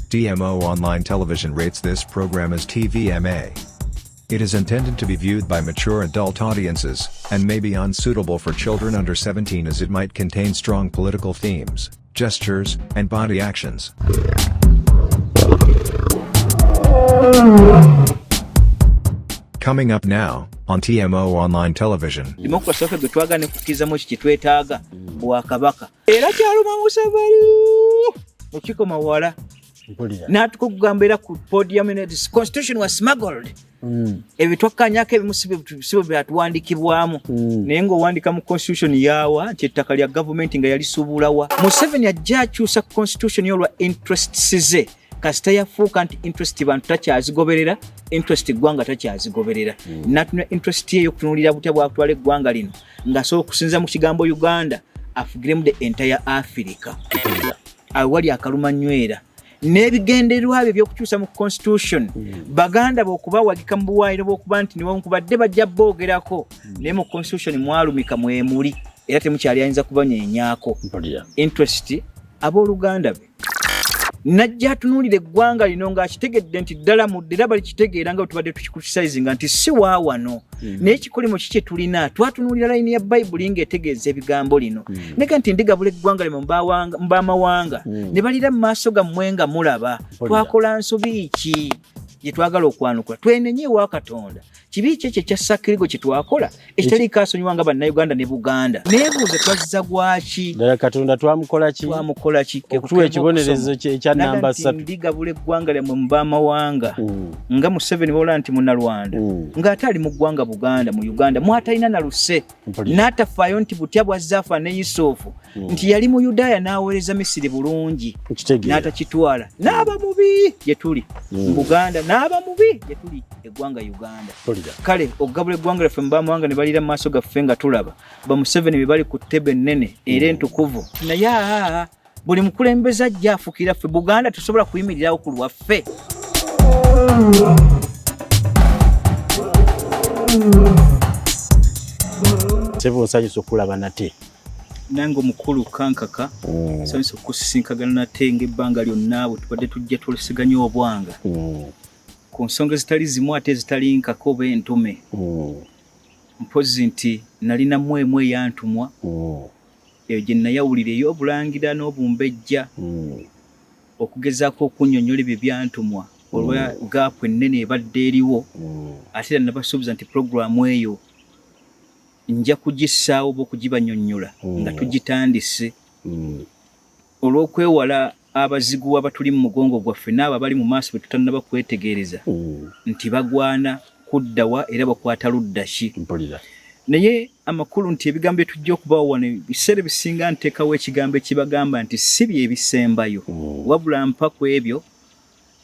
DMO Online Television rates this program as TVMA. It is intended to be viewed by mature adult audiences, and may be unsuitable for children under 17 as it might contain strong political themes, gestures, and body actions. Coming up now, on TMO Online Television. Democracy of the Twagane Kukizamu Chitwetaga, Bwakabaka. Era kyaluma Museveni! Okiko mawala. Natukugambira ku podium in this constitution was smuggled. Ebitwakanyako ebimusibo byatuwandikibwamu naye ng'owandika mu constitution yaawa nti ettaka lya gavumenti nga yalisuubulawa. Museveni ajja akyusa constitution y'olwa interests ze kasita yafuuka nti interest bantu takyazigoberera, interest eggwanga takyazigoberera. Natuna interest ye y'okutunuulira butya bwakutwala eggwanga lino ng'asobola okusinza mu kigambo Uganda afugiremu the entire Africa. Awali akalumanywera n'ebigendererwa bye by'okukyusa mu constitution baganda b'okubawagika mu buwaayiro bw'okuba nti niwankubadde bajja boogerako naye mu constitution mwalumika mwemuli era temukyali ayinza kubanyenyaako interest ab'oluganda be. Najja atunuulira eggwanga lino ng'akitegedde nti ddala mu ddera balikitegeera nga bwe tubadde tukikritisizinga nti si waawano naye ekikolimo kiki tulina twatunuulira layini ya bayibuli ng'etegeeza ebigambo lino neka nti ndigabula eggwanga lino mu baamawanga ne balira mu maaso gammwe nga mulaba twakola nsobi ki gye twagala okwanukula twenenye ewa Katonda kibi ki ekyo ekya ssakirigo kye twakola ekitali kaasonyiwa nga bannayuganda ne Buganda neebuuze twazza gwaki ddala Katonda twamukola ki okutuwa ekibonerezo ekya namba 3 ndigabula eggwanga lyammwe mu baamawanga nga Museveni boola nti munnalwanda ng'ate ali mu ggwanga Buganda mu Uganda mwatalina na luse n'atafaayo nti butya bwa Zaffe ne M.i.S.O nti yali mu Yudaaya n'aweereza Misiri bulungi n'atakitwala n'aba mubi gye tuli mu Buganda n'aba mubi gye tuli eggwanga Uganda. Kale okugabula eggwanga lyaffe mu baamawanga ne balira mu maaso gaffe nga tulaba ba Museveni be bali ku ttebe ennene era entukuvu naye buli mukulembeze ajja afukira ffe Buganda tusobola kuyimirirawo ku lwaffe. Sebo nsanyusa okulaba nate nange omukulu kankaka nsanyusa okusisinkagana nate ng'ebbanga lyonna bwe tubadde tujja tulisiganya obwanga ku nsonga ezitali zimu ate ezitali nkako oba entume mpozi nti nalina mwemu eyantumwa eyo gye nayawulira ey'obulangira n'obumbejja okugezaako okunnyonnyola ebyo byantumwa olwa gaapu ennene ebadde eriwo ate era nabasuubiza nti puroguramu eyo nja kugissaawo oba okugibannyonnyola nga tugitandise olw'okwewala abazigu abatuli mu mugongo gwaffe n'abo abali mu maaso bwe tutannaba kwetegereza nti bagwana kuddawa era bakwata ludda ki. Naye amakulu nti ebigambo bye tujja okubawo wano ebiseera bisinga nteekawo ekigambo ekibagamba nti si bye ebisembayo wabula mpa ku ebyo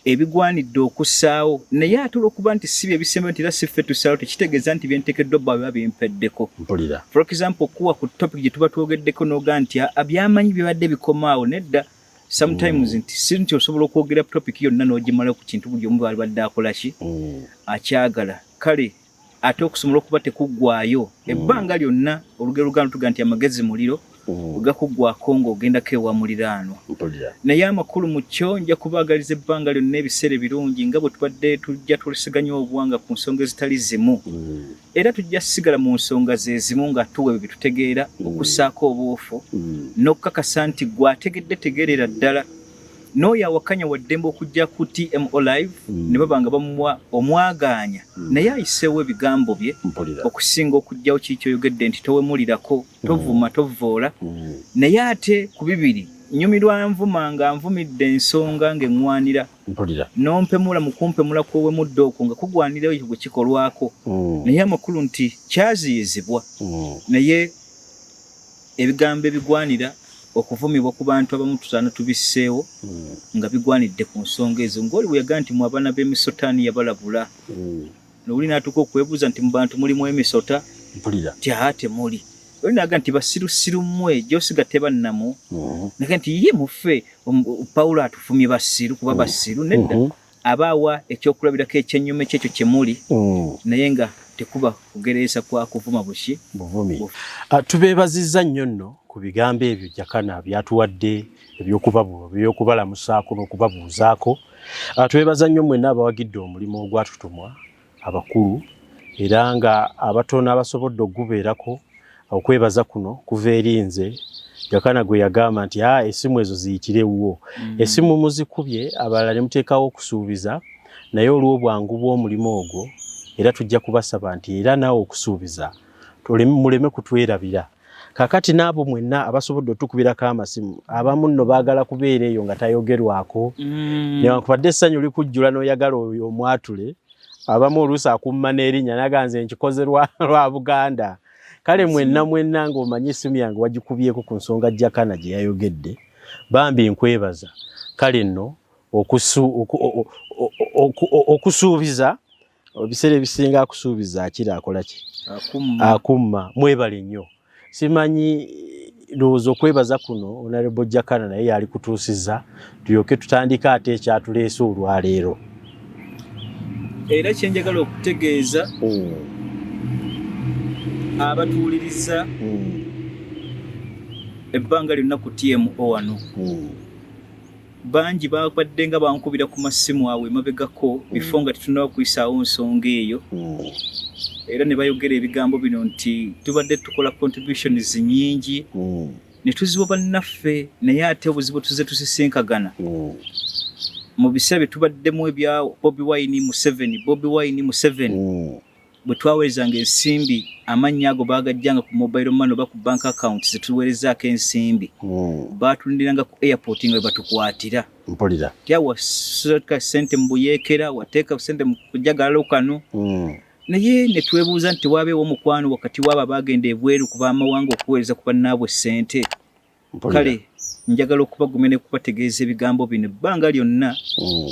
ebigwanidde okussaawo naye ate olw'okuba nti si bye ebisembayo nti era si ffe tusaawo tekitegeeza nti byenteekeddwa bba biba bimpeddeko. For example okuwa ku topic gye tuba twogeddeko n'oga nti abyamanyi bibadde bikomaawo nedda sometimes nti si nti osobola okwogera topic yonna n'ogimala ku kintu buli omu bwalibadde akola ki akyagala. Kale ate okusobola okuba tekuggwaayo ebbanga lyonna olugero lugano tuga nti amagezi muliro gakuggwako ng'ogendako ewa muliraanwa naye amakulu mu kyo nja kubaagaliza ebbanga lyonna ebiseera ebirungi nga bwe tubadde tujja tulisiganya obuwanga ku nsonga ezitali zimu era tujja sigala mu nsonga ze zimu nga tuwa ebyo byetutegeera okussaako obuufu n'okukakasa nti gwe ategedde tegeerera ddala n'oyo awakanya waddembe okujja ku TMO live ne baba nga bamuwa omwagaanya naye ayiseewo ebigambo bye okusinga okujjawo kiki oyogedde nti towemulirako tovuma tovvoola naye ate ku bibiri nnyumirwa nvuma nga nvumidde ensonga ng'eŋŋwanira n'ompemula mu kumpemula kw'owemudde okwo nga kugwanira ekyo bwe kikolwako naye amakulu nti kyaziyizibwa naye ebigambo ebigwanira okuvumibwa ku bantu abamu tutaana tubisseewo nga bigwanidde ku nsonga ezo ng'oli bwe yagaa nti mu abaana b'Em.i.S.O yabalabula n'oli n'atuuka okwebuuza nti mu bantu mulimu Em.i.S.O ti temuli oli n'aga nti basirusiru mmwe gy'osiga tebannamu naga nti ye muffe Pawulo atufumye basiru kuba basiru nedda abaawa ekyokulabirako ekyennyuma ekyekyo kye muli naye nga tekuba kugereesa kwa kuvuma buvumi. Tubeebazizza nnyo nno ku bigambo ebyo Jakana byatuwadde ebyokubalamusaako n'okubabuuzaako. Twebaza nnyo mwenna abawagidde omulimu ogwatutumwa abakulu era nga abatono abasobodde okugubeerako. Okwebaza kuno kuva eri nze Jakana gwe yagamba nti essimu ezo ziyitirewo. Essimu muzikubye abalala ne muteekawo okusuubiza naye olw'obwangu bw'omulimu ogwo era tujja kubasaba nti era naawe okusuubiza muleme kutwerabira. Kakati n'abo mwenna abasobodde otukubirako amasimu abamu nno baagala kubeera eyo nga tayogerwako newankubadde essanyu likujjula n'oyagala oyo omwatule abamu oluusi akumma n'erinnya naganze nkikoze lwa Buganda. Kale mwenna ng'omanyi essimu yange wagikubyeko ku nsonga Jakana gye yayogedde bambi nkwebaza. Kale nno okusuubiza ebiseera ebisinga akusuubiza akira akola ki? Akumma. Mwebale nnyo. Simanyi ndowooza okwebaza kuno Honorable Jakana naye yali kutuusiza tulyoke tutandika ate ekyatuleese olwaleero. Era kyenjagala okutegeeza abatuwuliriza ebbanga lyonna ku TMO wano bangi babadde nga bankubira ku masimu awe mabegako bifo nga tetunaba kuyisaawo nsonga eyo era ne bayogera ebigambo bino nti tubadde tukola contributions nyingi ne tuziwa bannaffe naye ate obuzibu tuze tusisinkagana mu biseera bye tubaddemu ebya Bobi Wine Museveni bwe twaweerezanga ensimbi amannya ago baagajjanga ku mobile money oba ku bank account zetuweerezaako ensimbi baatulindiranga ku airport nga batukwatira mpulira wateeka ssente mu buyeekera wateeka ssente mu kujagalalo kano naye ne twebuuza nti waabeewo omukwano wakati w'abo abaagenda ebweru ku baamawanga okuweereza ku bannaabwe ssente. Kale njagala okubagumya ne kubategeeza ebigambo bino ebbanga lyonna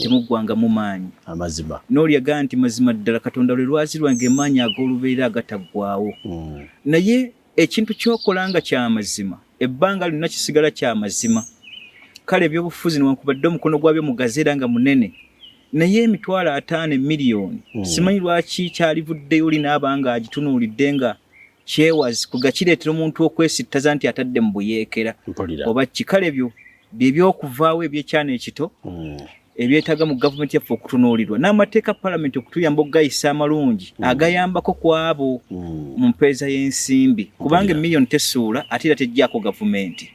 temuggwanga mu maanyi amazima n'olyaga nti mazima ddala Katonda lwe lwazi lwange maanyi ag'olubeera agataggwaawo naye ekintu ky'okola nga kya mazima ebbanga lyonna kisigala kya mazima. Kale ebyobufuzi newankubadde omukono gwabyo mugazi era nga munene naye $50 million simanyi lwaki kyalivuddeyo linaabanga agitunuulidde nga kyewazi kugakireetera omuntu okwesittaza nti atadde mu buyeekera oba kikale byo by'ebyokuvaawo ebyekyana ekito ebyetaaga mu gavumenti yaffe okutunuulirwa n'amateeka palamenti okutuyamba okugayisa amalungi agayambako ku abo mu mpeeza y'ensimbi kubanga emiliyoni tesuula ate era tejjaako gavumenti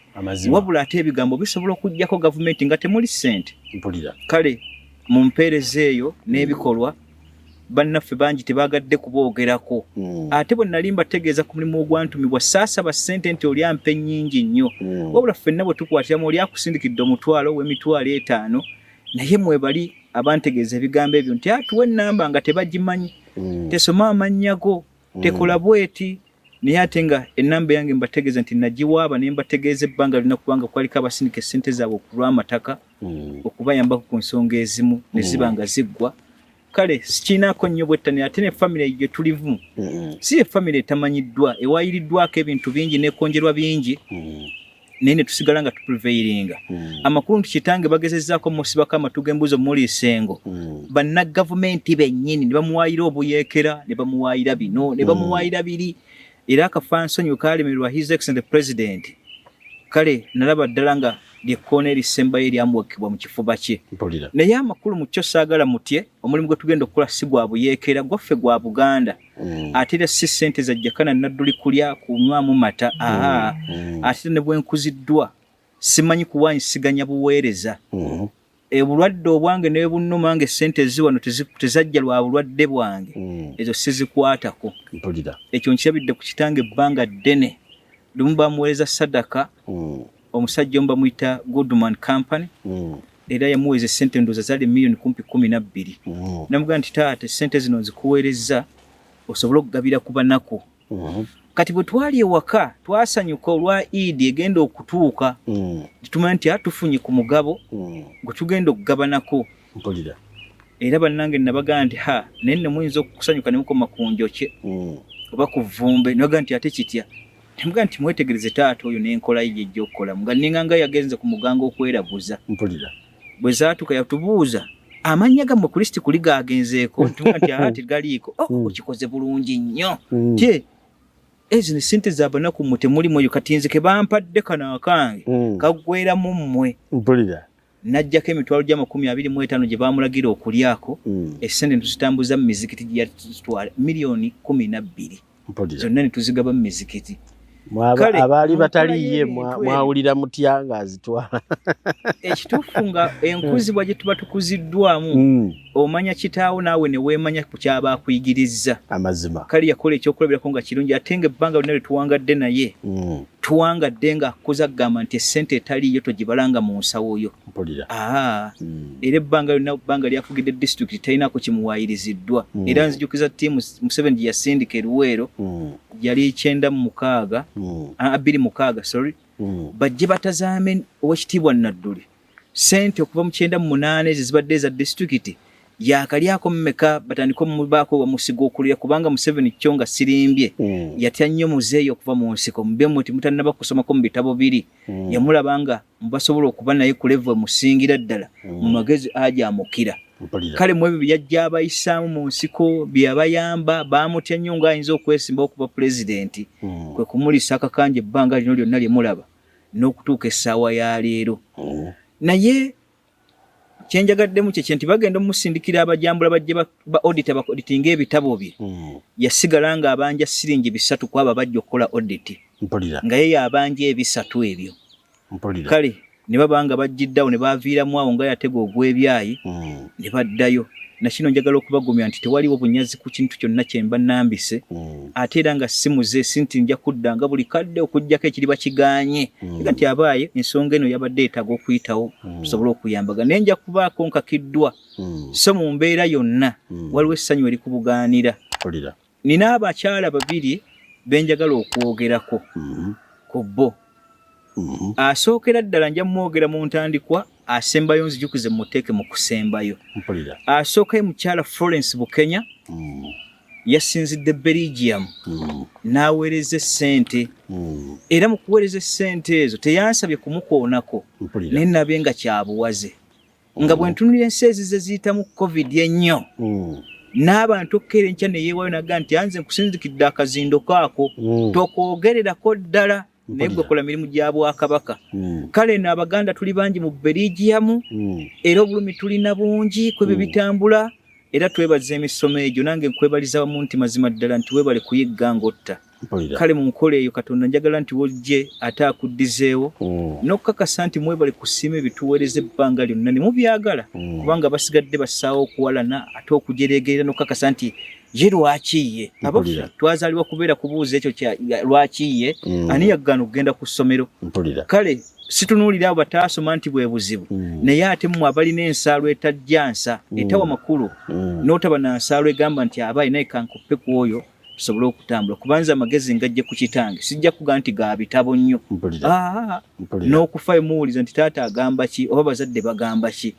wabula ate ebigambo bisobola okuggyako gavumenti nga temuli ssente. Kale mu mpeereza eyo n'ebikolwa bannaffe bangi tebaagadde kuboogerako ate bwe nali mbategeeza ku mulimu ogwantumibwa saasaba ssente nti oli ampe nnyingi nnyo wabula ffenna bwe tukwatiramu oli akusindikidde omutwalo w'emitwalo 5 naye mwebali abantegeeza ebigambo ebyo nti atuwa ennamba nga tebagimanyi tesoma amannya go tekola bweti naye ate nga ennamba yange mbategeeza nti nagiwaaba ne mbategeeza ebbanga lina kubanga kwaliko abasindika essente zaabwe okulw'amataka okubayambako ku nsonga ezimu ne ziba nga ziggwa. Kale sikinaako nnyo bwettanira ate ne famire gye tulivu si efamire etamanyiddwa ewayiriddwako ebintu bingi nekonjerwa bingi naye ne tusigala nga tupulveiringa amakulu nti kitange bagezezzaako musibako amatu g'embuzo muli Nsengo bannagavumenti bennyini ne bamuwaayira obuyeekera ne bamuwaayira bino ne bamuwaayira biri era akafansonyi kalemerwa His Excellency President. Kale nalaba ddala nga lyekkoona erisembayo eryamuwakibwa mu kifuba kye naye amakulu mu kyo saagala mutye omulimu gwe tugenda okukola si gwa buyeekera gwaffe gwa Buganda ate era si ssente za Jakana Nadduli kulya kunywamu mata ate ne bwenkuziddwa simanyi kuwanyisiganya buweereza obulwadde obwange ne bunnuma nga essente eziwano tezajja lwa bulwadde bwange ezo sizikwatako ekyo nkirabidde ku kitange ebbanga ddene lumu bamuweereza sadaka omusajja omu bamuyita Goodman Company era yamuweeza essente ndooza zaali miliyoni 12 namugamba nti taata essente zino nzikuweereza osobole okugabira ku banaku kati bwe twali ewaka twasanyuka olwa Eid egenda okutuuka tutumanya nti atufunye ku mugabo gwe tugenda okugabanako era bannange nabagamba nti naye nno muyinza okusanyuka ne mukoma ku njokye oba ku vvumbe nabagamba nti ate kitya temugamba nti mwetegereze taata oyo n'enkola ye gy'ojja okukola nga ninga nga yagenze ku muganga okweraguza bwe zaatuka yatubuuza amanya gammwe Kristo kuli gagenzeeko nti ati galiiko okikoze bulungi nnyo tie ezo ne sente z'abanaku mmwe temulimu eyo kati nze ke bampadde kano akange kaggwera mu mmwe mpulira najjako emitwalo gya 25 gye baamulagira okulyako essente tuzitambuza mu mizikiti gye yatutwala miliyoni 12 zonna ne tuzigaba mu mizikiti abaali bataliye mwawulira mutya nga azitwala ekituufu nga enkuzibwa gye tuba tukuziddwamu omanya kitaawo naawe ne weemanya ku kyaba akuyigiriza amazima kale yakola ekyokulabirako nga kirungi ate nga ebbanga lyonna lyetuwangadde naye tuwangadde nga akuza kugamba nti essente etaliiyo togibalanga mu nsawo yo era ebbanga lyonna bbanga lyafugidde disitulikiti talinaako kimuwaayiriziddwa era nzijukiza ttiimu Museveni gye yasindika eruweero yali 9 26 bajje batazaame owekitiibwa Nadduli sente okuva mu 98 zibadde eza disitulikiti yakalyako mmeka batandika mubaako bamusiga okulya kubanga Museveni kyo nga sirimbye yatya nnyo muzeeyo okuva mu nsiko mbemu ti mutannaba kusomako mu bitabo biri yamulabanga mubasobola okuba naye ku level musingira ddala mu magezi aja amukira kale mu ebyo byajja abayisaamu mu nsiko byabayamba baamutya nnyo ng'ayinza okwesimba okuba pulezidenti kwe kumulisa akakanja ebbanga lino lyonna lye mulaba n'okutuuka essaawa ya leero naye kyenjagaddemu kye nti bagenda omusindikira abajambula bajje ba audit auditinga ebitabo bye yasigala nga abanja siringi 3 kwaba bajja okukola audit nga ye abanja ebisatu ebyo kale ne babanga bajjiddawo ne baviiramu awo nga yatega ogw'ebyayi ne baddayo nakino njagala okubagumya nti tewaliwo bunyazi ku kintu kyonna kyemba nambise ate era nga simuze sinti nja kudda nga buli kadde okujjako ekiri bakiganye kati abaaye ensonga eno yabadde etaaga okuyitawo tusobole okuyambaga naye nja kubaako nkakiddwa so mu mbeera yonna waliwo essanyu erikubugaanira nina abakyala babiri benjagala okwogerako ku bo asookera ddala nja mwogera mu ntandikwa asembayo nzijukize muteeke mu kusembayo asookayo mukyala Florence Bukenya yasinzidde Belgium n'aweereza essente era mu kuweereza essente ezo teyansabye kumukoonako naye nabye nga kyabuwaze nga bwe ntunulira ensi ezize ziyitamu covid ennyo n'abantu okkeera enkya ne yeewayo naga nti anze nkusinzikidde akazindo kaako tokwogererako ddala naye gwe kola mirimu gya Bwakabaka kale no Abaganda tuli bangi mu Belgium era obulumi tulina bungi kwebyo bitambula era twebaza emisomo egyo nange nkwebaliza mu nti mazima ddala nti webale kuyigga ngotta kale mu nkola eyo Katonda njagala nti wojje ate akuddizeewo n'okukakasa nti mwebale kusiima ebituweereza ebbanga lyonna ne mubyagala kubanga basigadde bassaawo okuwalana ate okujereegerera n'okukakasa nti ye lwakiye abaffe twazaalibwa kubeera kubuuza ekyo lwakiye ani yaggaana okugenda ku ssomero kale situnuulira abo bataasoma nti bwe buzibu naye ate mmwe abalina ensaalwa etajjansa etawa makulu n'otaba na nsaalwa egamba nti abaayi naye kankuppe ku oyo tusobole okutambula kubanza amagezi ngajje ku kitange sijja kuga nti ga bitabo nnyo n'okufayo muwuliza nti taata agamba ki oba bazadde bagamba ki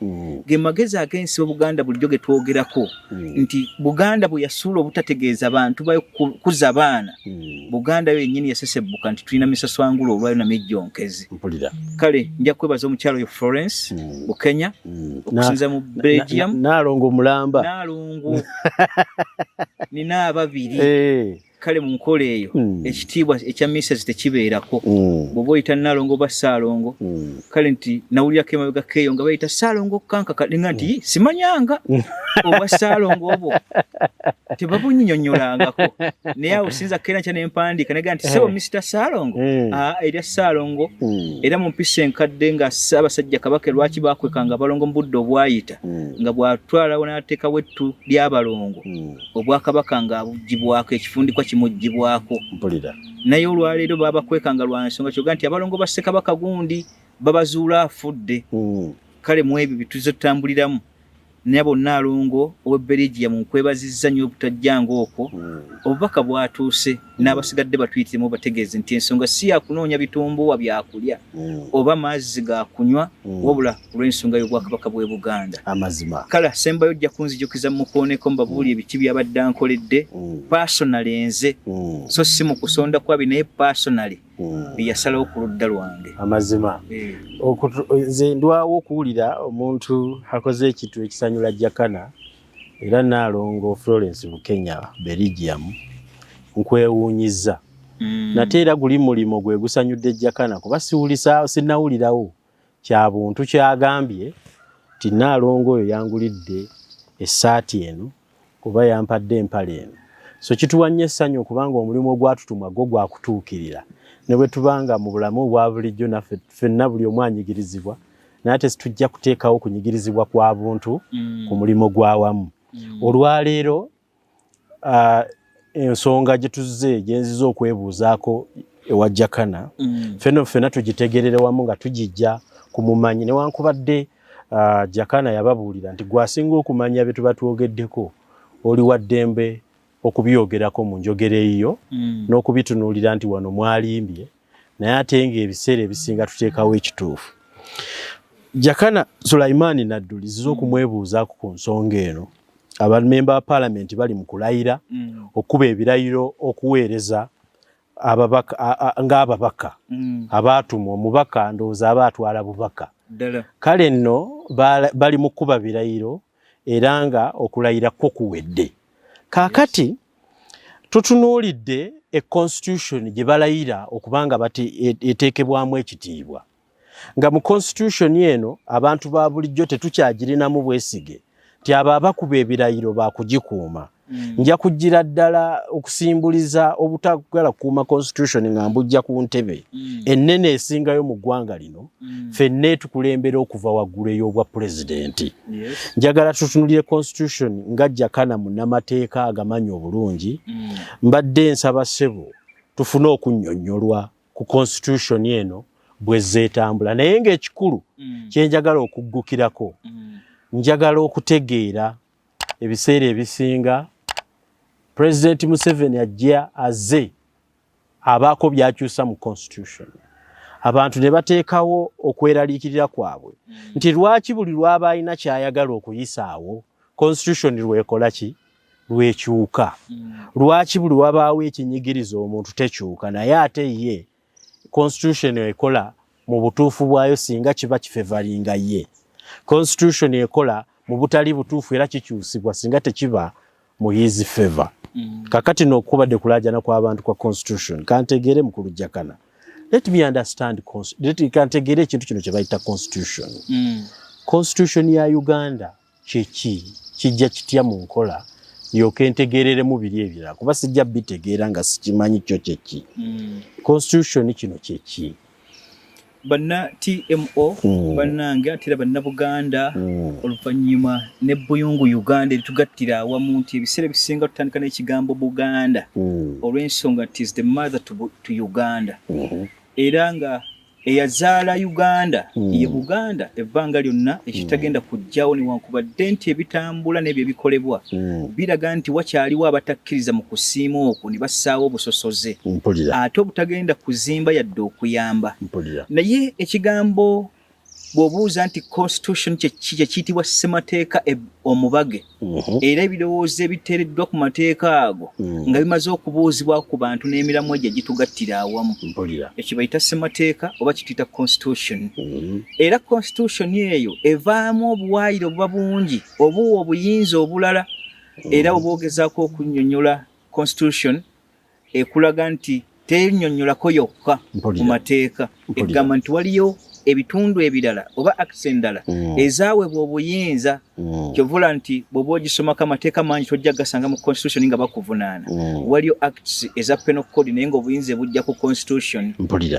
ge magezi ag'ensi Buganda bulijjo ge twogerako nti Buganda bwe yasuula obutategeeza bantu bayo kuza baana Buganda yo yennyini yasesebbuka nti tulina misaswangula olwayo na mijjonkezi kale nja kwebaza omukyalo oyo Florence Bukenya okusinza mu Belgium Naalongo mulamba Naalongo nina ababiri kale mu nkola eyo ekitiibwa ekya M.i.S.O tekibeerako bw'oba oyita Naalongo ba Ssaalongo kale nti nawulirako emabega keeyo nga bayita Ssaalongo kanka nga nti simanyanga oba Ssaalongo obwo tebabunnyonnyolangako naye awo sinza keera nkya nempandiika naga nti sebo Mr. Ssaalongo erya Ssaalongo era mu mpisa enkadde nga Ssaabasajja Kabaka lwaki bakwekanga abalongo mu budde obwayita nga bw'atwalawo n'ateekawo ettu ly'abalongo Obwakabaka nga abugibwako ekifundikwa kimugibwako naye olwaleero babakwekanga lwa nsonga kyoga nti abalongo ba Ssekabaka gundi babazuula afudde kale mu ebyo bituze tutambuliramu naye bonna Naalongo ow'e Belgium nkwebazizza nnyo obutajjanga okwo obubaka bwatuuse n'abasigadde batuyitirimu bategeeze nti ensonga si yakunoonya bitumbuwa byakulya oba mazzi ga kunywa wabula olw'ensonga y'Obwakabaka bw'e Buganda amazima kale sembayo ojja kunzijukiza mukooneko mbabuuli ebiki byabadde ankoledde personally nze so si mu kusonda kwabi naye personally byasalawo ku ludda lwange amazima nze ndwawo okuwulira omuntu akoze ekintu ekisanyula Jakana era Naalongo Florence Bukenya Belgium nkwewuunyiza nate era guli mulimo gwe gusanyudde Jakana kuba sinnawulirawo kya buntu kyagambye ti Naalongo oyo yangulidde essaati eno kuba yampadde empale eno so kituwanye essanyu kubanga omulimu ogwatutumwa gwo gwakutuukirira ne bwe tubanga mu bulamu bwa bulijjo naffe ffenna buli omu anyigirizibwa naye ate situjja kuteekawo kunyigirizibwa kwa buntu ku mulimu gwawamu olwaleero ensonga gye tuzze gyenziza okwebuuzaako ewa Jakana ffenna tugitegerere wamu nga tugijja kumumanyi newankubadde Jakana yababuulira nti gwasinga okumanya bye tuba twogeddeko oli wa ddembe okubyogerako mu njogera eyo n'okubitunuulira nti wano mwalimbye naye ate ng'ebiseera ebisinga tuteekawo ekituufu. Jakana Sulaiman Nadduli zizo okumwebuuzaako ku nsonga eno abamemba ba paalamenti bali mu kulayira okuba ebirayiro okuweereza ng'ababaka abaatumwa omubaka ndowooza aba atwala bubaka kale nno bali mu kuba birayiro era nga okulayira kwo kuwedde kaakati tutunuulidde constitution gye balayira okubanga eteekebwamu ekitiibwa nga mu constitution eno abantu ba bulijjo tetukyagirinamu bwesige ti abo abakuba ebirayiro bakugikuuma nja kugira ddala okusimbuliza obutagala kukuuma constitution nga mbujja ku ntebe ennene esingayo mu ggwanga lino ffenna tukulembera okuva waggulu ey'obwa pulezidenti njagala tutunulire constitution nga Jakana munnamateeka agamanyi obulungi mbadde nsaba ssebo tufune okunnyonnyolwa ku constitution eno bwe zeetambula naye ng'ekikulu kyenjagala okuggukirako njagala okutegeera ebiseera ebisinga President Museveni ajja aze abaako byakyusa mu constitution abantu ne bateekawo okweraliikirira kwabwe nti lwaki buli lwaba alina kyayagala okuyisaawo constitution lwekola ki lwekyuka lwaki buli wabaawo ekinyigiriza omuntu tekyuka naye ate ye constitution ekola mu butuufu bwayo singa kiba kifevalinga ye constitution ekola mu butali butuufu era kikyusibwa singa tekiba mu his favor kakati n'okubadde kulaajana kw'abantu kwa constitution kantegeere mukulu Jakana let me understand kantegeere ekintu kino kye bayita constitution constitution ya Uganda kyeki kijja kitya mu nkola yoke ntegeereremu biri ebirala kuba sijja bitegeera nga sikimanyi kyo kyeki constitution kino kyeki banna TMO bannange ate banna Buganda oluvannyuma ne Buyungu Uganda tugattira awamu nti ebiseera bisinga tutandika n'ekigambo Buganda olw'ensonga nti is the mother to Uganda era nga eyazaala Uganda ye Buganda ebbanga lyonna ekitagenda kujjawo newankubadde nti ebitambula n'ebyo ebikolebwa biraga nti wakyaliwo abatakkiriza mu kusiima okwo ne bassaawo obusosoze ate obutagenda kuzimba yadde okuyamba naye ekigambo bw'obuuza nti constitution kyekiyitibwa ssemateeka omubage era ebirowoozo ebiteereddwa ku mateeka ago nga bimaze okubuuzibwa ku bantu n'emiramu egyo gitugattira awamu ekyo bayita ssemateeka oba kituyita constitution era constitution eyo evaamu obuwaayiro obuba bungi obuwa obuyinza obulala era obwogezaako okunnyonnyola constitution ekulaga nti tennyonnyolako yokka mu mateeka egamba nti waliyo ebitundu ebirala oba acts endala ezaweebwa obuyinza kyovula nti bw'oba ogisomako amateeka mangi tojja gasanga mu constitution nga bakuvunaana waliyo acts eza penal code naye ng'obuyinza bujja ku constitution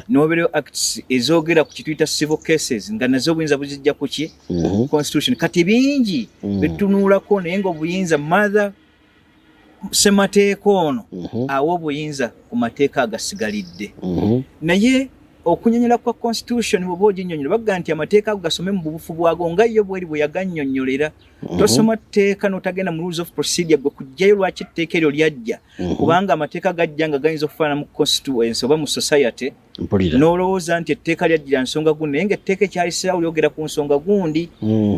n'obeerayo acts ezoogera ku kituyita civil cases nga nazo obuyinza buzijja ku ki constitution kati bingi bitunuulako naye ng'obuyinza mother ssemateeka ono awa obuyinza ku mateeka agasigalidde naye okunyonyola kwa constitution bw'oba oginnyonnyola bagamba nti amateeka ago gasome mu bubufu bwago nga yo bweri bwe yagannyonnyolera tosoma tteeka n'otagenda mu rules of procedure gwe kujjayo lwaki etteeka eryo lyajja kubanga amateeka gajja nga gayinza okufaana mu constituency oba mu society n'olowooza nti etteeka lyajjira nsonga gundi naye ng'etteeka ekyalisirawo lyogera ku nsonga gundi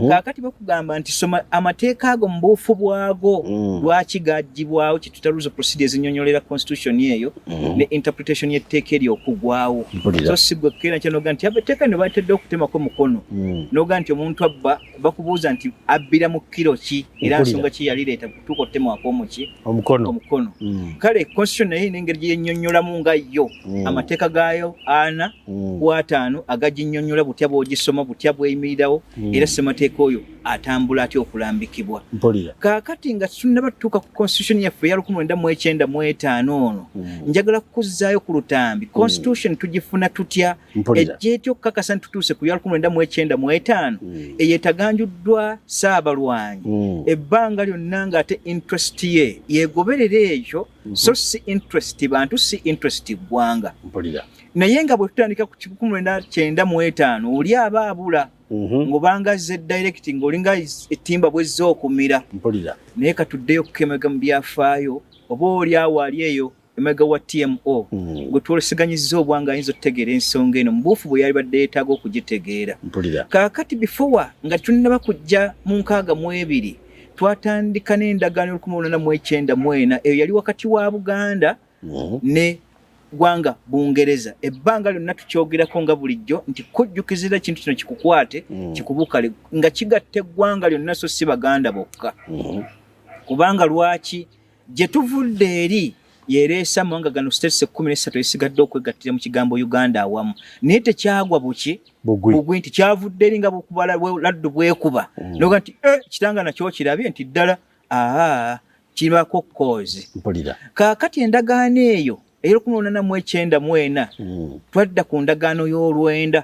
kaakati bakugamba nti soma amateeka ago mu buufu bwago lwaki gajjibwawo kituta rules of procedure ezinnyonnyolera constitution eyo ne interpretation y'etteeka eryo okugwawo so si gwe keera nkya n'oga nti etteeka lino baatedde okutemako mukono n'oga nti omuntu abba bakubuuza nti abbira mu kiro ki era nsonga ki yalireeta kutuuka okutemwako omuki omukono kale constitution naye n'engeri gye yennyonnyolamu nga yo amateeka gaayo 4 ku 5 agaginnyonnyola butya bw'ogisoma butya bw'eyimirirawo era ssemateeka oyo atambula atya okulambikibwa kaakati nga tunnaba tutuuka ku constitution yaffe eya 1995 ono njagala kukuzzaayo ku lutambi constitution tugifuna tutya ejjeetya okukakasa ntutuuse ku ya 1995 eyeetaganjuddwa Ssaabalwanyi ebbanga lyonna ng'ate interest ye yeegoberera ekyo so si interest bantu si interest ggwanga naye nga bwe tutandika ku 1995 oli aba abula ng'obanga ze direct ng'olinga ettimba bwezza okumira naye katuddeyo kukemega mu byafaayo oba oli awo ali eyo emega wa TMO gwe twoleseganyizza obwanga ayinza okutegeera ensonga eno mu buufu bwe yali badde yeetaaga okugitegeera kaakati before nga tunnaba kujja mu 62 twatandika n'endagaano 1994 eyo yali wakati wa Buganda ne ggwanga Bungereza ebbanga lyonna tukyogerako nga bulijjo nti kujjukizira kintu kino kikukwate kikubukale nga kigatta eggwanga lyonna so si Baganda bokka kubanga lwaki gye tuvudde eri yereesa amawanga gano states 13 esigadde okwegattira mu kigambo Uganda awamu naye tekyagwa bugwi nti kyavudde eri nga bukubala laddu bwekuba noga nti kitanga nakyo kirabye nti ddala kiribako cause kaakati endagaano eyo eyo 1994 twadda ku ndagaano y'Olw'Enda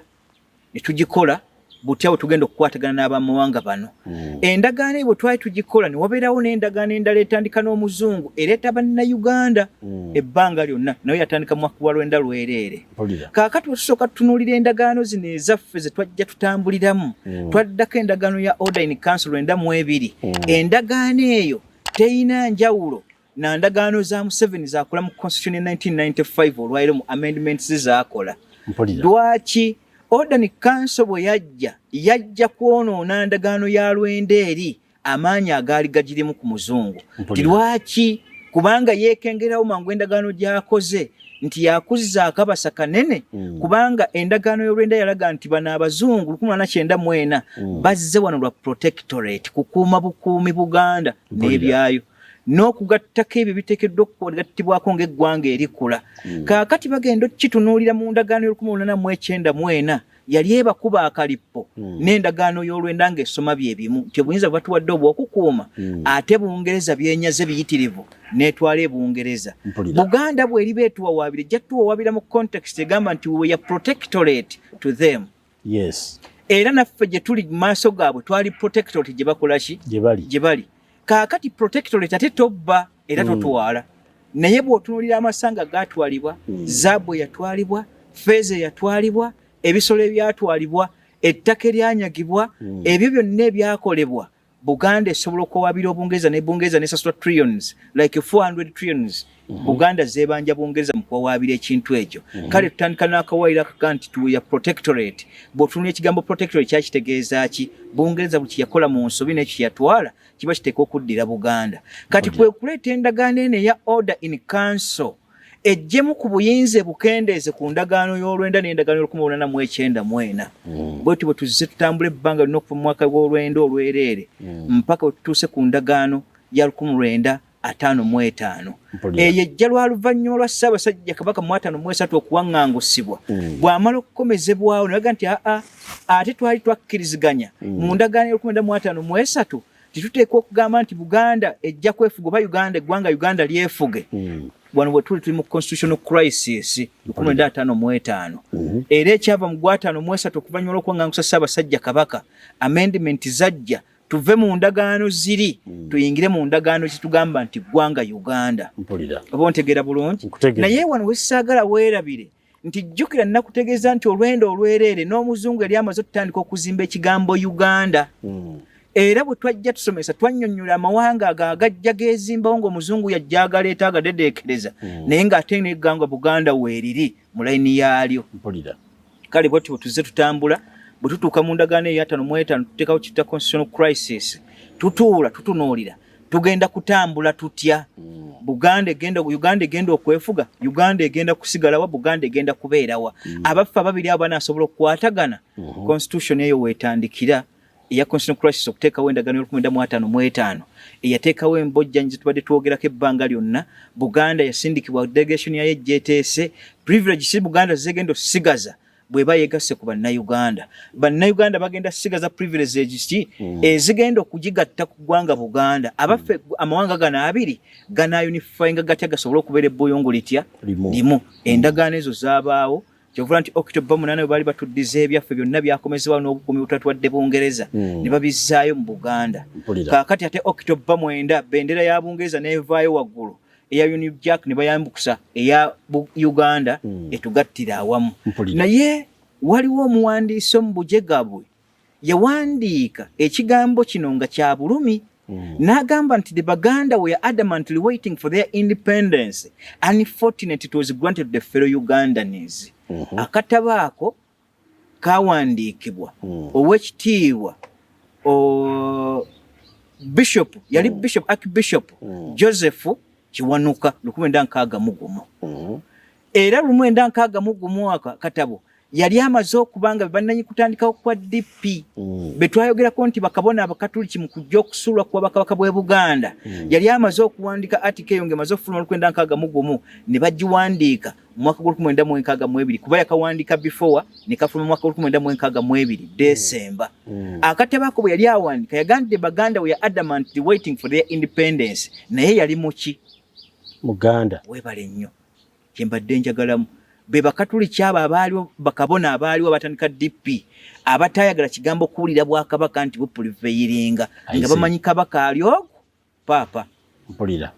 ne tugikola butya bwe tugenda okukwatagana n'abamawanga bano endagaano eyo bwe twali tugikola ne wabeerawo n'endagaano endala etandika n'Omuzungu ereeta bannayuganda ebbanga lyonna nayo yatandika mu mwaka gwa lwenda lwereere kaakati bwe tusooka tutunuulira endagaano zino ezaffe ze twajja tutambuliramu twaddako endagaano ya Order in Council 92 endagaano eyo teyina njawulo na ndagaano za Museveni zakola mu constitution ya 1995 olwairo mu amendments zaakola lwaki Order in Council bwe yajja kwonoona ndagaano ya Lwenda eri amaanyi agaali gagirimu ku muzungu lwaki kubanga yeekengerawo mangu endagaano gy'akoze nti yakuziza akabasa kanene kubanga endagaano y'Olwenda yalaga nti bano abazungu 1994 bazze wano lwa protectorate kukuuma bukuumi Buganda n'ebyayo n'okugattako ebyo biteekeddwa okugattibwako ng'eggwanga erikula kaakati bagenda okitunuulira mu ndagaano y'1894 yali ebakuba akalippo n'endagaano y'Olwenda ng'esoma bye bimu nti obuyinza bwe batuwadde obw'okukuuma ate Bungereza byenyaze biyitirivu n'etwala Bungereza Buganda bw'eriba etuwawaabira ejja tuwawaabira mu context egamba nti we are protectorate to them era naffe gye tuli mu maaso gaabwe twali protectorate gye bakola ki gye bali kaakati protectorate ate tobba era totwala naye bw'otunuulira amasanga gaatwalibwa zaabu yatwalibwa feeza yatwalibwa ebisolo ebyatwalibwa ettaka eryanyagibwa ebyo byonna ebyakolebwa Buganda esobola okuwaabira Obungereza ne Bungereza nesasula trillions like 400 trillions Buganda zeebanja Bungereza mu kuwaabira ekintu ekyo kale tutandika n'akawaayiro akaga nti tuya protectorate bw'otunula ekigambo protectorate kyakitegeeza ki Bungereza bwe yakola mu nsobi n'ekyo yatwala kiba kiteeka okuddira Buganda kati kwe kuleeta endagaano eno eya Order in Council ejjemu ku buyinza bukendeeze ku ndagaano y'Olwenda n'endagaano y'1894 bwetyo bwe tuzze tutambula ebbanga lino okuva mu mwaka gw'Olwenda olwereere mpaka we tutuuse ku ndagaano ya 1955 eyo ejja lwa luvannyuma lwa Ssaabasajja Kabaka mu 1953 okuwaŋŋangusibwa bw'amala okukomezebwawo ne baga nti ate twali twakkiriziganya mu ndagaano y'1953 tituteekwa okugamba nti Buganda ejja kwefuga oba eggwanga Uganda lyefuge wano bwe tuli mu constitutional crisis 1955 era ekyava mu 1953 okuvannyuma lw'okuwaŋŋangusa Ssaabasajja Kabaka amendment zajja tuve mu ndagaano ziri tuyingire mu ndagaano kitugamba nti ggwanga Uganda oba ontegeera bulungi naye wano wessaagala weerabire nti jjukira nakutegeeza nti Olw'Enda olwereere n'Omuzungu yali amaze okutandika okuzimba ekigambo Uganda era bwe twajja tusomesa twannyonnyola amawanga agajja geezimbawo ng'omuzungu yajja agaleeta agadedeekereza naye ng'ate n'eggwanga Buganda weeriri mu layini yaalyo. Kale bw'atyo bwe tuzze tutambula bwe tutuuka mu ndagaano eya 5 tuteekawo kita constitutional crisis tutuula tutunuulira tugenda kutambula tutya. Uganda egenda okwefuga, Uganda egenda kusigalawa, Buganda egenda kubeerawa. Abaffe ababiri abo banaasobola okukwatagana. Constitution eyo weetandikira eya constitutional crisis okuteekawo endagaano y'1955 eyateekawo embojjanyi zitubadde twogerako ebbanga lyonna. Buganda yasindikibwa delegation yayo ejjeeteese privilege si Buganda zigenda osigaza bweba yegasse ku bannayuganda. Bannayuganda bagenda sigaza privileges ki ezigenda okugigatta ku ggwanga Buganda. Abaffe amawanga gano abiri ganayunifyinga gatya gasobola okubeera ebbuyungu litya limu. Endagaano ezo zaabaawo kyovula nti October 8 bwe baali batuddiza ebyaffe byonna byakomezebwa n'obukuumi butatuwadde Bungereza ne babizzaayo mu Buganda. Kaakati ate October 9 bendera ya Bungereza n'evaayo waggulu eya Union Jack ne bayambukusa eya Uganda etugattira awamu. Naye waliwo omuwandiisi omu bujega bwe yawandiika ekigambo kino nga kya bulumi n'agamba nti the Baganda were adamantly waiting for their independence. Unfortunately it was granted to the fellow Ugandans. Akatabo ako kawandiikibwa ow'ekitiibwa Bishop yali Bishop Archbishop Joseph Kiwanuka 1961. Era 1961 akatabo yali amaze okubanga bannanyi kutandikawo kwa DP betwayogerako nti bakabona abakatuliki mu kujja okusulwa kwa bakabaka bwe Buganda. Yali amaze okuwandika article eyo ng'emaze okufuluma 1961 ne bagiwandiika mu mwaka gwa 1962 kuba yakawandika before ne kafuluma mu mwaka gwa 1962 December. Akatabo ako bwe yali awandika yagambye Baganda were adamantly waiting for their independence. Naye yali muki Muganda webale nnyo kyembadde njagalamu be bakatuliki abo abaaliwo bakabona abaaliwo batandika DP abatayagala kigambo kuwulira Bwakabaka nti bupuliveiringa nga bamanyi Kabaka alyogo Papa mpulira.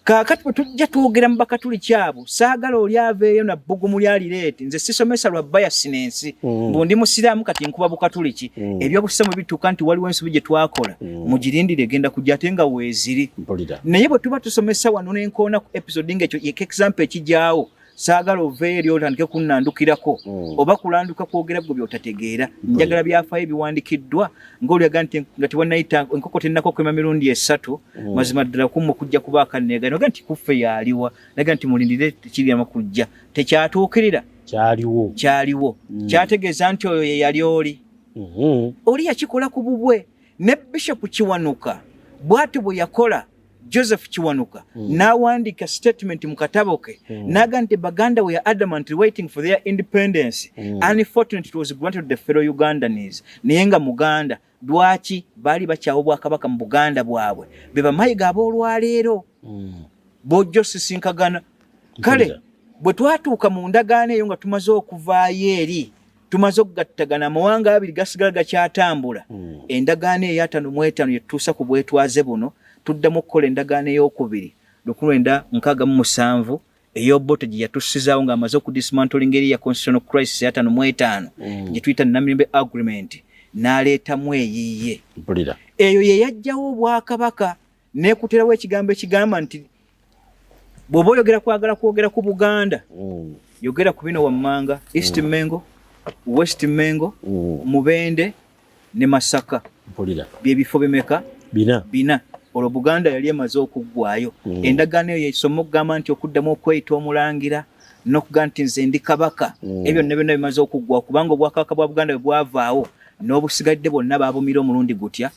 Kaakati bwe tujja twogera mu bakatuliki abo saagala oli aveeyo na bbugumu lyalireeti nze sisomesa lwa biasinensi mbundi musiraamu kati nkuba bukatuliki ebyobusisa mu bituuka nti waliwo ensobi gye twakola mugirindire egenda kujja ate nga weeziri. Naye bwe tuba tusomesa wano n'enkoona ku episode ng'ekyo example ekijaawo saagala oveeyo eri otandike kunnandukirako oba kulanduka kwogera gwe by'otategeera. Njagala byafaayo biwandikiddwa ng'olyaga nti nga tewannayita enkoko tennakokwema mirundi 3 mazima ddala kummu kujja kuba akanneega noga nti kuffe yaaliwa naga nti mulindire tekiryamu kujja tekyatuukirira kyaliwo kyategeeza nti oyo ye yali oli yakikola ku bubwe. Ne Bishop Kiwanuka bw'ati bwe yakola Joseph Kiwanuka n'awandiika statement mu katabo ke n'aga nti Baganda were adamantly waiting for their independence. Unfortunately it was granted to the fellow Ugandans. Naye nga Muganda lwaki baali bakyawo Bwakabaka mu Buganda bwabwe be bamayiga ab'olwaleero bojjo sisinkagana. Kale bwe twatuuka mu ndagaano eyo nga tumaze okuvaayo eri tumaze okugattagana amawanga abiri gasigala gakyatambula endagaano eya 5 yetuusa ku bwetwaze buno tuddamu okukola endagaano ey'okubiri 1967 ey'Obote gye yatusizaawo ng'amaze okudismantling eri ya constitutional crisis ya 5 gye tuyita Namirembe agreement n'aleetamu eyiye. Eyo ye yajjawo Obwakabaka n'ekuterawo ekigambo ekigamba nti bw'oba oyogera kwagala kwogera ku Buganda yogera ku bino wammanga East Mengo, West Mengo, Mubende ne Masaka. Bye bifo bimeka? Bina. Olwo Buganda yali emaze okuggwaayo. Endagaano eyo yesoma okugamba nti okuddamu okweyita omulangira n'okugamba nti nze ndi kabaka ebyo ne byonna bimaze okuggwa kubanga Obwakabaka bwa Buganda bwe bwavaawo n'obusigadde bwonna baabumira omulundi gutya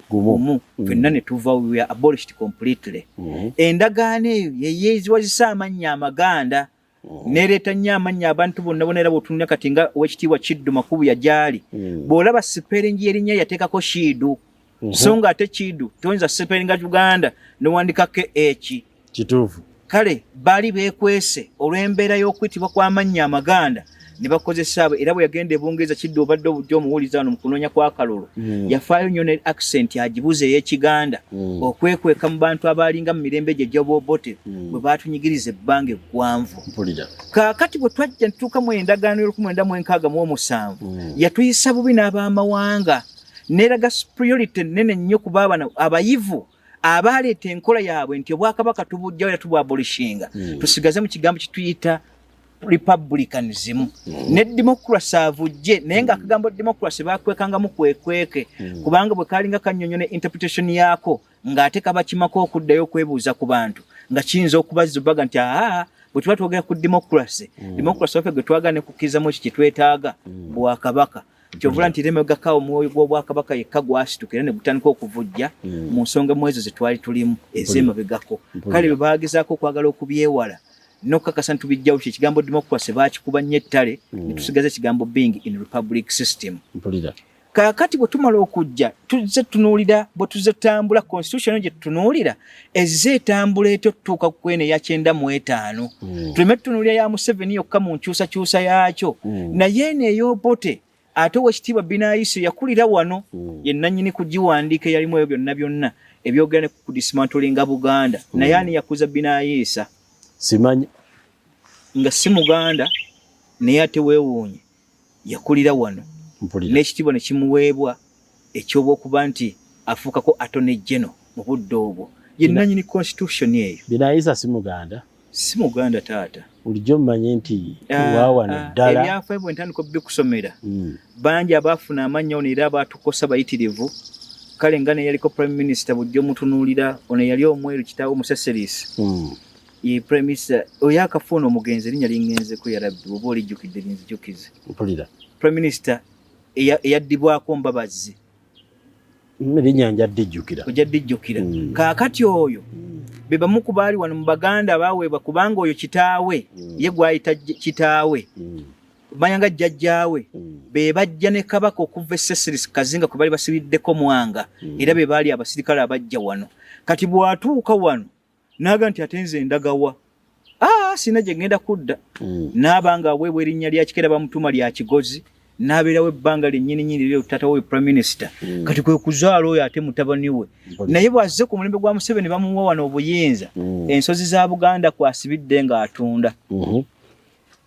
gumu fenna ne tuva we were abolished completely. Endagaano eyo yeyeeziwazisa amannya Amaganda nereeta nnyo amannya abantu bonna bona era bw'otunulira kati nga Oweekitiibwa Kiddu Makubu yagyali bw'olaba sipeeringi y'erinnya yateekako Shiidu so nga ate Kiddu toyinza sipeeringa Uganda n'owandikako eki kituufu. Kale baali beekwese olw'embeera y'okuyitibwa kw'amannya Amaganda ne bakozesa abo era bwe yagenda ebungereza Kiddu obadde obujja omuwuliza wano mu kunoonya kwa kalulu yafaayo nnyo ne accent agibuze ey'Ekiganda okwekweka mu bantu abaalinga mu mirembe gye gy'Obote bwe baatunyigiriza ebbanga eggwanvu. Kaakati bwe twajja ne tutuuka mu endagaano y'1967 yatuyisa bubi n'abamawanga neraga superiority nene nnyo ku baabana abayivu abaleeta enkola yaabwe nti obwakabaka tubujjawo era tubwabolishinga tusigaze mu kigambo kituyita republicanism ne democracy avujje naye nga akagambo democracy bakwekangamu kwekweke kubanga bwe kalinga kannyonnyo ne interpretation yaako ng'ate kaba kimako okuddayo okwebuuza ku bantu nga kiyinza okubazibaga nti bwe tuba twogera ku democracy waffe gwe twagala ne kukkirizamu ekyo kye twetaaga bwakabaka kyovula nti remegakawo omwoyo gw'obwakabaka yekka gwasitukira ne gutandika okuvujja mu nsonga mu ezo ze twali tulimu ez'emabegako kale bwe baagezaako okwagala okubyewala n'okukakasa nti tubijjawo kye kigambo democracy baakikuba nnyo ettale ne tusigaza ekigambo being in republic system. Kaakati bwe tumala okujja tuzze tunuulira bwe tuzze tutambula constitution gye tutunuulira ezze etambula etyo tutuuka ku kwene ya 95 tuleme tutunuulira ya Museveni yokka mu nkyusakyusa yaakyo naye eno ey'Obote ate owekitiibwa M.i.S.O yakulira wano ye nannyini kugiwandiika eyalimu ebyo byonna ebyogera ne ku dismantlinga Buganda naye ani yakuza M.i.S.O simanyi nga si Muganda naye ate weewuunye yakulira wano n'ekitiibwa ne kimuweebwa ekyoba okuba nti afuukako attorney general mu budde obwo ye nannyini constitution eyo. M.i.S.O si Muganda taata bulijjo mmanye nti waawano ddala ebyafaayo bwe ntandika bikusomera bangi abaafuna amannya era abaatukosa bayitirivu kale nga ne yaliko prime minister bujjo mutunuulira ono yali omweru kitaawo Museserisi ye prime minister oyo akafuuna omugenzi erinnya lingenzeeko yarabbi oba olijjukidde linzijukize prime minister eyaddibwako Mbabazi erinnya njadijjukira ojadijjukira kaakati oyo be bamu ku baali wano mu Baganda baaweebwa kubanga oyo kitaawe ye gwayita kitaawe mayanga jjajjaawe be bajja ne kabaka okuva Sesirisi Kazinga kwe bali basibiddeko Mwanga era be baali abasirikale abajja wano kati bw'atuuka wano naga nti atenze endagawa sina gye ngenda kudda n'abanga aweebwa erinnya lya Kikera bamutuma lya Kigozi n'abeerawo ebbanga lyennyini lyo taata we prime minister kati kwe kuzaala oyo ate mutabani we naye bw'azze ku mulembe gwa Museveni bamuwa wano obuyinza ensozi za Buganda kwasibidde ng'atunda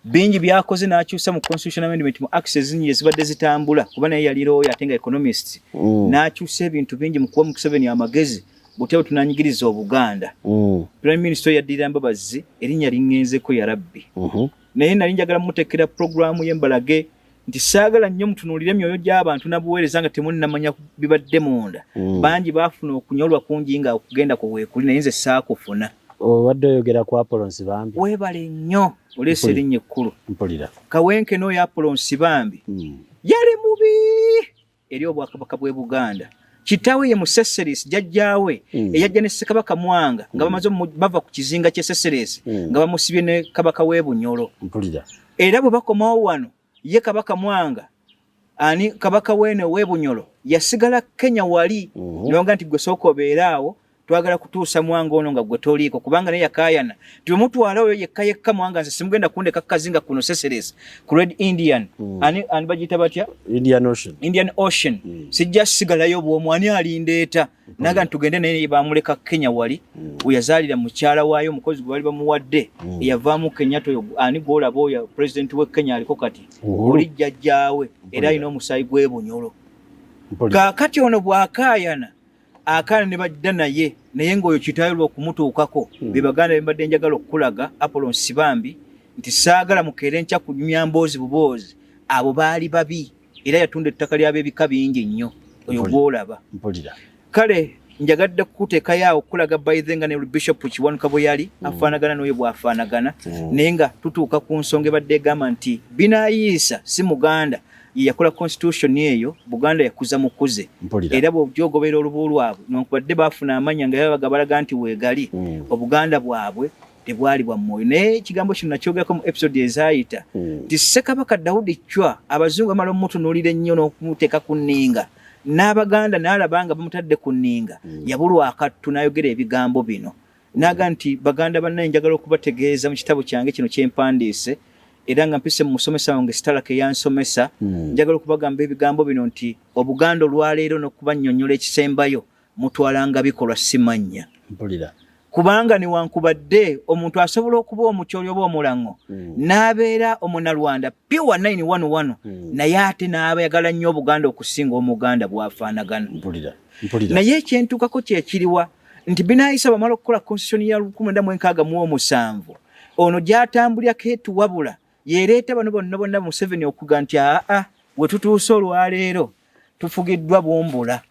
bingi byakoze n'akyusa mu constitutional amendment mu acts ezingi ezibadde zitambula kuba naye yali lawyer ate nga economist n'akyusa ebintu bingi mu kuwa Museveni amagezi butya tunanyigiriza Obuganda prime minister yaddirira Mbabazi erinnya lingenzeeko yarabbi naye nali njagala muteekera programu y'embalage nti saagala nnyo mutunuulire emyoyo gy'abantu nabuweereza nga temunnamanya bibadde munda bangi baafuna okunyolwa kungi nga okugenda ku weekuli naye nze saakufuna obadde oyogera ku Apolonsi Bambi weebale nnyo oleesa erinnya ekkulu kawenke n'oyo Apolonsi Bambi yali mubi eri obwakabaka bw'e Buganda kitaawe ye Museserisi jjajjaawe eyajja ne Ssekabaka Mwanga nga bamaze bava ku kizinga ky'e Seserisi nga bamusibye ne kabaka w'e Bunyoro era bwe bakomawo wano ye kabaka Mwanga ani kabaka wene w'e Bunyoro yasigala Kenya wali nonga nti gwe sooka obeeraawo twagala kutuusa Mwanga ono nga gwe toliiko kubanga naye yakaayana timutwala oyo yekka Mwanga nze simugenda kundeka Kazinga kuno Seserisi ku Red Indian ani bagiyita batya Indian Ocean sijja sigalayo bw'omu ani alindeeta naga ntugende naye bamuleka Kenya wali uyazaalira mukyala waayo omukozi gwe bali bamuwadde eyavaamu Kenyatta oyo ani gwolaba oyo president w'e Kenya aliko kati oli jjajjaawe era alina omusaayi gw'e Bunyoro kaakati ono bw'akaayana akaana ne bajja naye ng'oyo kitaayo lw'okumutuukako be Baganda be mbadde njagala okulaga Apolonsi Bambi nti saagala mukeere nkya kunyumya mboozi buboozi abo baali babi era yatunda ettaka ly'ab'ebika bingi nnyo oyo gw'olaba kale njagadde kukuteekayo awo okulaga bayithenga ne Bishop Kiwanuka bwe yali afaanagana n'oyo bw'afaanagana naye nga tutuuka ku nsonga ebadde egamba nti M.i.S.O si Muganda ye yakola constitution eyo Buganda yakuza mukuze era bw'ogyogobera olubu lwabwe newankubadde baafuna amanya nga yabaga balaga nti weegali Obuganda bwabwe tebwali bwa mwoyo naye ekigambo kino nakyogerako mu episode ezaayita nti Ssekabaka Daudi Chwa abazungu bamala omutunuulira ennyo n'okumuteeka ku nninga n'Abaganda n'alaba nga bamutadde ku nninga yabulwa akattu n'ayogera ebigambo bino n'aga nti Baganda bannaye njagala okubategeeza mu kitabo kyange kino kyempandiise era nga mpise mu musomesa wange Sitalaka eyansomesa njagala okubagamba ebigambo bino nti Obuganda olwaleero n'okubannyonnyola ekisembayo mutwalanga bikolwa simanya kubanga newankubadde omuntu asobola okuba omukyoli oba omulango n'abeera omunalwanda pure 911 naye ate n'abayagala nnyo Obuganda okusinga omuganda bwafaanagana. Naye ekyentukako kyekiriwa nti binaayisa bamala okukola constitution ya 1967 ono gy'atambulirako etuwabula yeereeta bano bonna Museveni okuga nti we tutuuse olwaleero tufugiddwa bumbula.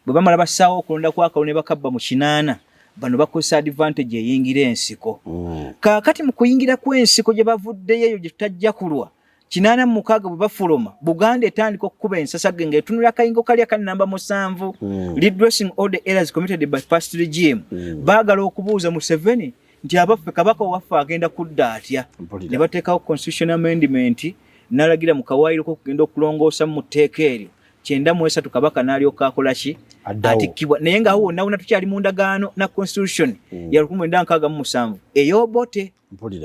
Bwe bamala bassaawo okulonda kwa Kalulu ne bakabba mu 8 bano bakozesa advantage eyingira ensiko. Kaakati mu kuyingira kw'ensiko gye bavuddeyo eyo gye tutajja kulwa 86 bwe bafuluma Buganda etandika okukuba ensasage ng'etunula akayingo kali aka namba 7 redressing all the errors committed by past regime. Baagala okubuuza Museveni nti abaffe kabaka waffe agenda kudda atya. Ne bateekawo constitutional amendment n'alagira mu kawaayiro k'okugenda okulongoosa mu tteeka eryo 93 kabaka n'alyoka akola ki atikkibwa. Naye ng'awo wonna tukyali mu ndagaano na constitution ya 1967 ey'obote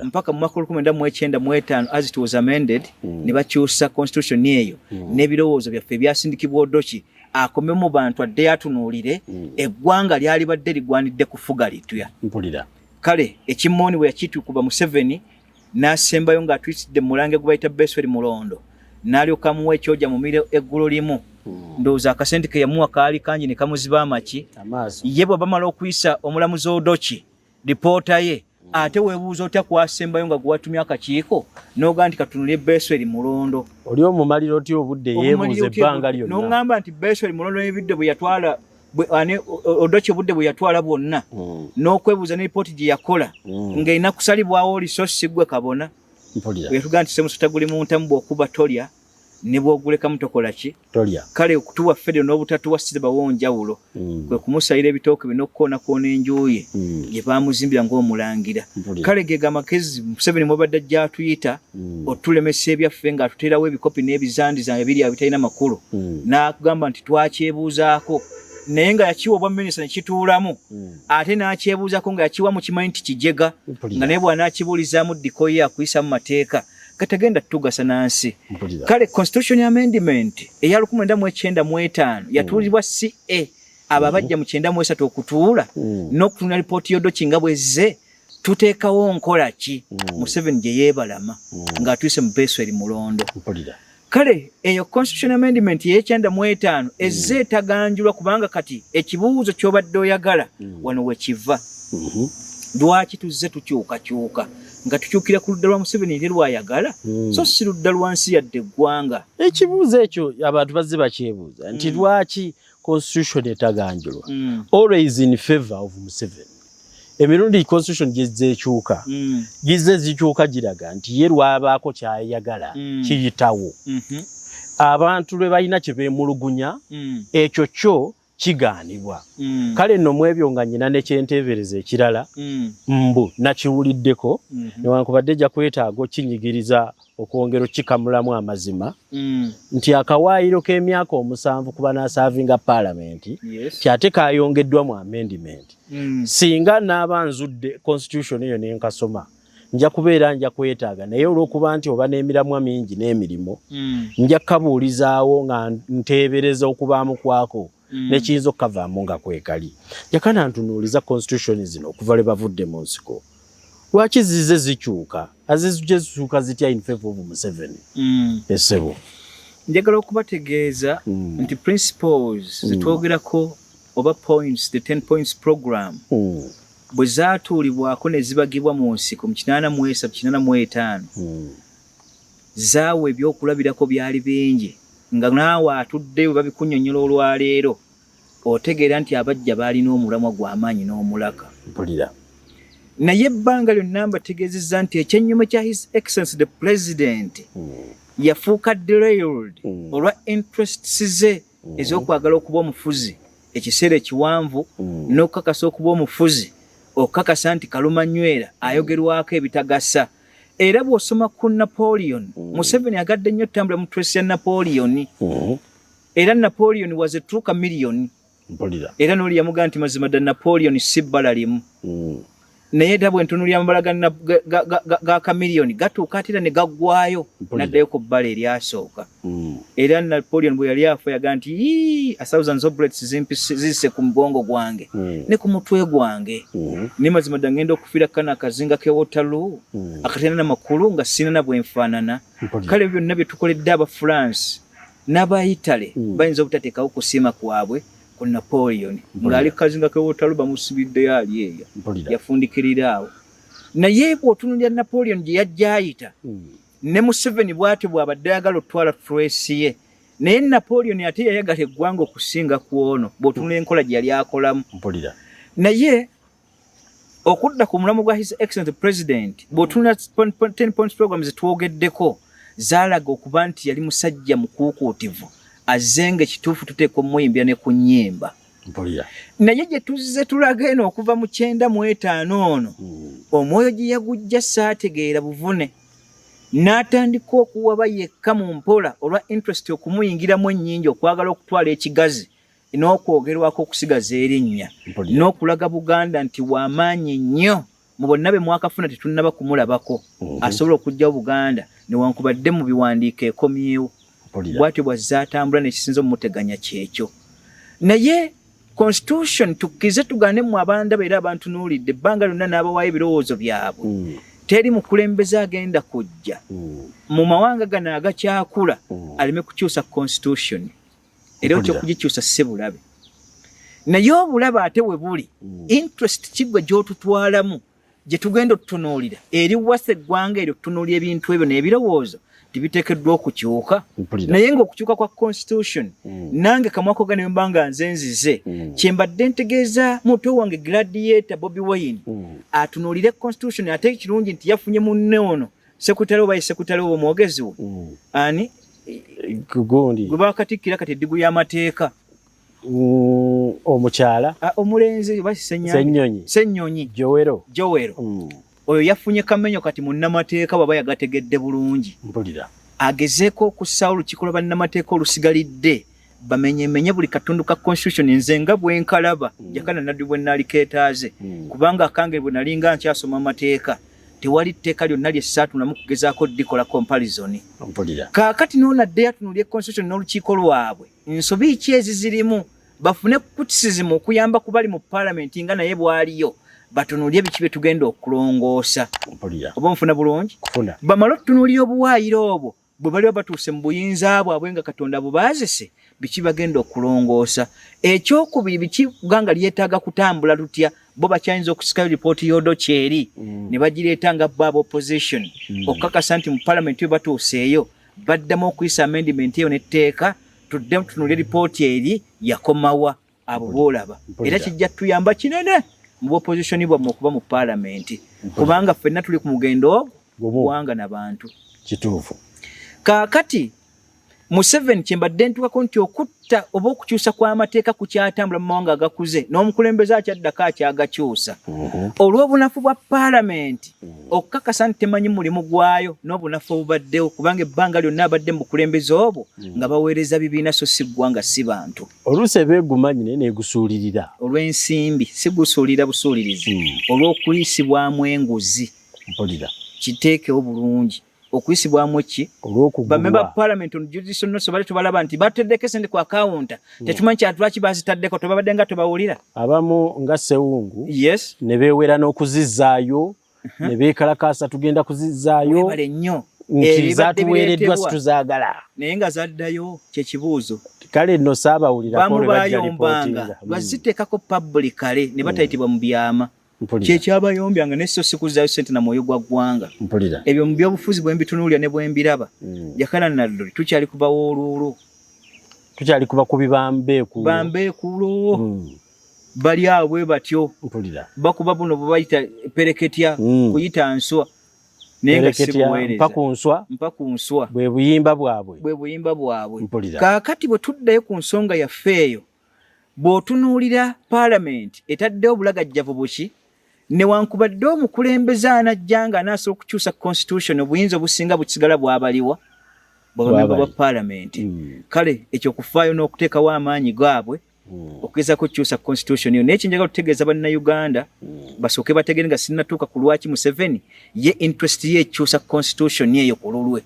mpaka mu mwaka 1995 as it was amended ne bakyusa constitution eyo n'ebirowoozo byaffe byasindikibwa Odoki akome mu bantu adde yatunuulire eggwanga lyali badde ligwanidde kufuga litya. Kale ekimmooni bwe yakitukuba Museveni n'asembayo ng'atwisidde mu mulange gwe bayita Besweri Mulondo n'alyoka muwa ekyoja mu mire eggulo limu. Ndowooza akasente ke yamuwa kaali kangi ne kamuziba amaki ye bwe bamala okuyisa omulamuzi Odoki lipoota ye ate weebuuza otya kwasembayo nga gwatumya akakiiko n'ogaa nti katunulye Besweri Mulondo oli omumaliro otya obudde yeebuuza ebbanga lyonna n'oŋŋamba nti Besweri Mulondo n'ebidde bwe yatwala Odoki obudde bwe yatwala bwonna n'okwebuuza ne lipooti gye yakola ng'erina kusalibwawo lisosi gwe kabona wetugaa nti semusota guli mu ntamu bw'okuba tolya ne bw'ogulekamu tokola ki kale okutuwa federo n'obutatuwa sibawo njawulo kwe kumusalira ebitooke bino okukoonakona enju ye gye baamuzimbira ng'omulangira. Kale ge gamakezi Museveni mwebadde ajja atuyita otulemesa ebyaffe ng'atuteerawo ebikopi n'ebizandiza ebiri abitalina makulu n'akugamba nti twakyebuuzaako naye nga yakiwa obwa minisita ne kituulamu ate n'akyebuuzaako nga yakiwa mu kimanyi nti kijega nga naye bw'anaakibuulizaamu dikoye akuyisa mu mateeka katagenda tugasa nansi. Kale constitution amendment eya 1995 yatuulibwa CA abo abajja mu 93 okutuula n'okutunula lipooti y'Odoki nga bwezze tuteekawo nkola ki Museveni gye yeebalama ng'atuyise mu Besweri Mulondo. Kale eyo constitution amendment y'e95 ezze etaganjulwa kubanga kati ekibuuzo ky'obadde oyagala wano wekiva. Lwaki tuzze tukyukakyuka nga tukyukira ku ludda lwa Museveni ne lwayagala so si ludda lwansi yadde eggwanga. Ekibuuzo ekyo abantu bazze bakyebuuza nti lwaki constitution etaganjulwa always in favor of Museveni. Emirundi constitution gyezeekyuka gizze zikyuka giraga nti ye lwabaako kyayagala kiyitawo abantu lwe balina kye beemulugunya ekyo kyo kigaanibwa. Kale nno mu ebyo nga nnyina ne kyenteebereza ekirala mbu nakiwuliddeko newankubadde jja kwetaaga kinyigiriza okwongera kikamulamu amazima nti akawaayiro k'emyaka 7 kuba n'asaavinga paalamenti kyate kaayongeddwa mu amendment. Singa n'aba nzudde constitution eyo n'enkasoma nja kubeera nja kwetaaga naye olw'okuba nti oba n'emiramwa mingi n'emirimu nja kabuulizaawo nga nteebereza okubaamu kwako nekiyinza okukavaamu nga kwekali. Jakana ntunuuliza constitution zino okuva lwe bavudde mu nsiko lwaki zize zikyuka azizuje zikyuka zitya in favor of Museveni? Essebo njagala okubategeeza nti principles zitwogerako oba points the 10 points program bwe zaatuulibwako ne zibagibwa mu nsiko mu 1985 zaawe ebyokulabirako byali bingi nga naawe atudde we babikunnyonnyola olwaleero otegeera nti abajja baalina omulamwa gw'amaanyi n'omulaka. Naye ebbanga lyonna mbategeezezza nti ekyennyuma kya His Excellency the President yafuuka derailed olwa interests ze ez'okwagala okuba omufuzi ekiseera ekiwanvu n'okukakasa okuba omufuzi okukakasa nti kalumanywera ayogerwako ebitagasa. Era bw'osoma ku Napoleon Museveni agadde nnyo ttambula mu trace ya Napoleon era Napoleon was a true chameleon era n'oli yamugaa nti mazima ddala Napoleon si bbala limu. naye era bwentunuulira amabala ga kamiliyoni gatuuka ate era ne gaggwayo n'addayo ku bbala eryasooka. Era Napoleon bwe yali afa yaga nti a thousands of bullets zisse ku mugongo gwange ne ku mutwe gwange ne mazima ddala ngenda okufiira kana akazinga k'ewotalo akatenda n'amakulu nga sina na bwenfaanana. Kale byonna bye tukoledde aba France n'aba Italy bayinza obutateekawo kusiima kwabwe ku Napoleon ng'ali ku kazinga k'ewotalo bamusibiddeyo ali eyo yafundikirira awo. Naye bw'otunuulira Napoleon gye yajja ayita ne Museveni bw'atyo bw'abadde ayagala otwala Tracy ye, naye Napoleon ate yayagala eggwanga okusinga ku ono bw'otunula enkola gye yali akolamu. Naye okudda ku mulamu gwa His Excellency President bw'otunula 10 points program zetwogeddeko zaalaga okuba nti yali musajja mukuukuutivu azenga ekituufu tuteeka ommuyimbira ne ku nnyimba. Naye gye tuzze tulaga eno okuva mu 95 ono omwoyo gye yagujja saategeera buvune n'atandika okuwaba yekka mu mpola olwa interest okumuyingiramu ennyingi okwagala okutwala ekigazi n'okwogerwako okusigaza erinnya n'okulaga Buganda nti w'amaanyi nnyo mu bonna be mwakafuna tetunnaba kumulabako asobola okugyawo Buganda newankubadde mu biwandiiko ekomyewo. Bw'atyo bw'azze atambula n'ekisinza omuteganya kyekyo. Naye constitution tukkize tugaane mu abandaba era abantunuulidde ebbanga lyonna n'abawaayo ebirowoozo byabwe. Teri mukulembeze agenda kujja mu mawanga gano agakyakula aleme kukyusa constitution era okyo kugikyusa si bulabe. Naye obulabe ate we buli interest kiggwe gy'otutwalamu gye tugenda otutunuulira eri wasa eggwanga eryo tutunuulira ebintu ebyo n'ebirowoozo tibiteekeddwa okukyuka. Naye ng'okukyuka kwa constitution nange kamwako gano mba nga nze nzize kyembadde ntegeeza muto wange gladiator Bobi Wine atunuulire constitution ate ekirungi nti yafunye munne ono sekutale oba sekutale oba omwogezi we ani gwe bakatikkira kati eddigu y'amateeka omukyala omulenzi Ssenyonyi Jowero oyo yafunye kamenyo kati munnamateeka baba yagategedde bulungi agezeeko okussa olukiiko lwa bannamateeka olusigalidde bamenyemenye buli katundu ka constitution nze nga bwenkalaba Jakana Nadduli bwe naalikeetaaze kubanga akange bwe nalinga nkyasoma amateeka tewali tteeka lyonna ly'essaatunamu kugezaako dikola comparison. Kaakati n'onadde yatunuulye constitution n'olukiiko lwabwe ensobi ki ezizirimu bafune criticism okuyamba ku bali mu parliament nga naye bwaliyo batunuulye biki bye tugenda okulongoosa. Oba nfuna bulungi bamala okutunuulira obuwaayiro obwo bwe baliba batuuse mu buyinza bwabwe nga Katonda bubaazise biki bagenda okulongoosa. Ekyokubiri biki ggwanga lyetaaga kutambula lutya bo bakyayinza okusikayo lipooti y'odo kyeri ne bagireeta nga baba opposition okukakasa nti mu parliament we batuuseeyo baddamu okuyisa amendment eyo n'etteeka tuddemu tutunuulye lipooti eri yakomawa abo boolaba era kijja tuyamba kinene mu opposition bwammwe okuba mu parliament kubanga ffenna tuli ku mugendo ogwanga n'abantu kituufu. Kaakati Museveni kyembadde ntukako nti okutta oba okukyusa kw'amateeka ku kyatambula mu mawanga agakuze n'omukulembeze akyaddako akyagakyusa olw'obunafu bwa parliament okukakasa nti temanyi mulimu gwayo n'obunafu obubaddewo kubanga ebbanga lyonna abadde mu bukulembeze obwo nga baweereza bibiina so si ggwanga si bantu. Oluusi ebeegumanyi naye neegusuulirira olw'ensimbi si gusuulira busuulirizi olw'okuyisibwamu enguzi kiteekewo bulungi okuyisibwamu ki bamemba parliament on judicial notice bali tubalaba nti bateddeko sente ku akawunta tetumanyi kyatulaki bazitaddeko tobabadde nga tobawulira abamu nga Sewungu ne beewera n'okuzizaayo ne beekalakaasa tugenda kuzizaayo bale nnyo nti zaatuweereddwa situzaagala naye nga zaddayo kyekibuuzo kale nno saabawulira bamu bayombanga baziteekako publicale ne batayitibwa mu byama kyekyabayombyanga ne so sikuzaayo sente na mwoyo gwa ggwanga ebyo mu byobufuzi bwe mbitunuulira ne bwe mbiraba Jakana Nadduli tukyali kubawo olwolwo tukyali kuba ku bambeekulo bali awo bwe batyo bakuba buno bwe bayita pereketya kuyita nswa naye nga sibuweereza mpa ku nswa bwe buyimba bwabwe kaakati bwe tuddayo ku nsonga yaffe eyo bw'otunuulira parliament etaddeho obulagajjavu buki newankubadde omukulembeze anajja nga anaasobola okukyusa constitution obuyinza obusinga bukisigala bwabaliwa bwabamemba ba parliament kale ekyo kufaayo n'okuteekawo amaanyi gaabwe okugezako okukyusa constitution eyo. Naye kinjagala okutegeeza bannayuganda basooke bategere nga sinnatuuka ku lwaki Museveni ye interest ye ekyusa constitution eyo ku lulwe.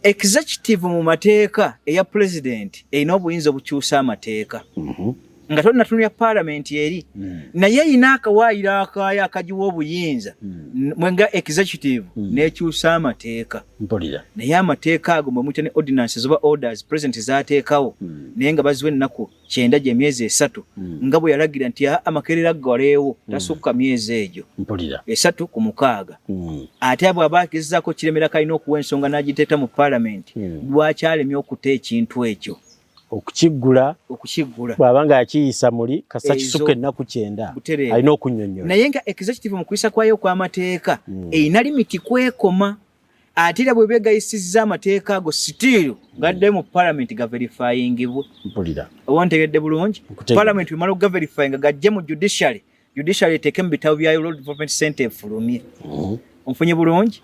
Executive mu mateeka eya president erina obuyinza obukyusa amateeka. Nga tonnatunulya parliament eri naye erina akawaayiro akaayo akagiwa obuyinza mwenga executive n'ekyusa amateeka. Naye amateeka ago mwe muyita ne ordinances oba orders president zaateekawo naye nga baziwa ennaku 9 gy'emyezi 3 nga bwe yalagira nti amakerera galeewo tasukka myezi egyo 3 ku 6. Ate bw'aba agezaako kiremera kalina okuwa ensonga n'agiteeta mu parliament lwaki alemye okuta ekintu ekyo okukiggula bw'abanga akiyisa muli kasa kisuka ennaku 9 alina okunnyonnyola. Naye nga executive mu kuyisa kwayo okw'amateeka erina limiti kwekoma. Ate era bwe beegayisizza amateeka ago still gadde mu parliament gaverifyingibwe. Owantegedde bulungi parliament bwemala okugaverifyinga gajje mu judiciary eteeke mu bitabo byayo Road Development Center efulumye. Onfunye bulungi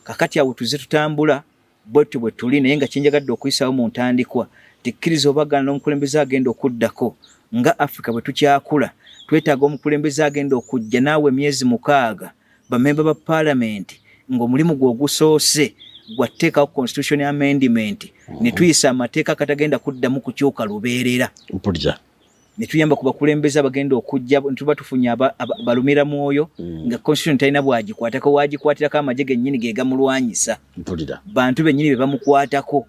kakati awo tuze tutambula bwetu bwe tuli naye nga kinjagadde okuyisawo mu ntandikwa tikkiriza obagana n'omukulembeze agenda okuddako nga Africa bwe tukyakula twetaaga omukulembeze agenda okujja naawe emyezi 6 bamemba ba parliament ng'omulimu gwe ogusoose gwateekawo constitution amendment ne tuyisa amateeka katagenda kuddamu kukyuka lubeerera. Ne tuyamba ku bakulembeze abagenda okujja tuba tufunye balumira mwoyo nga constitution talina bwagikwatako wagikwatirako amagye gennyini ge gamulwanyisa bantu bennyini be bamukwatako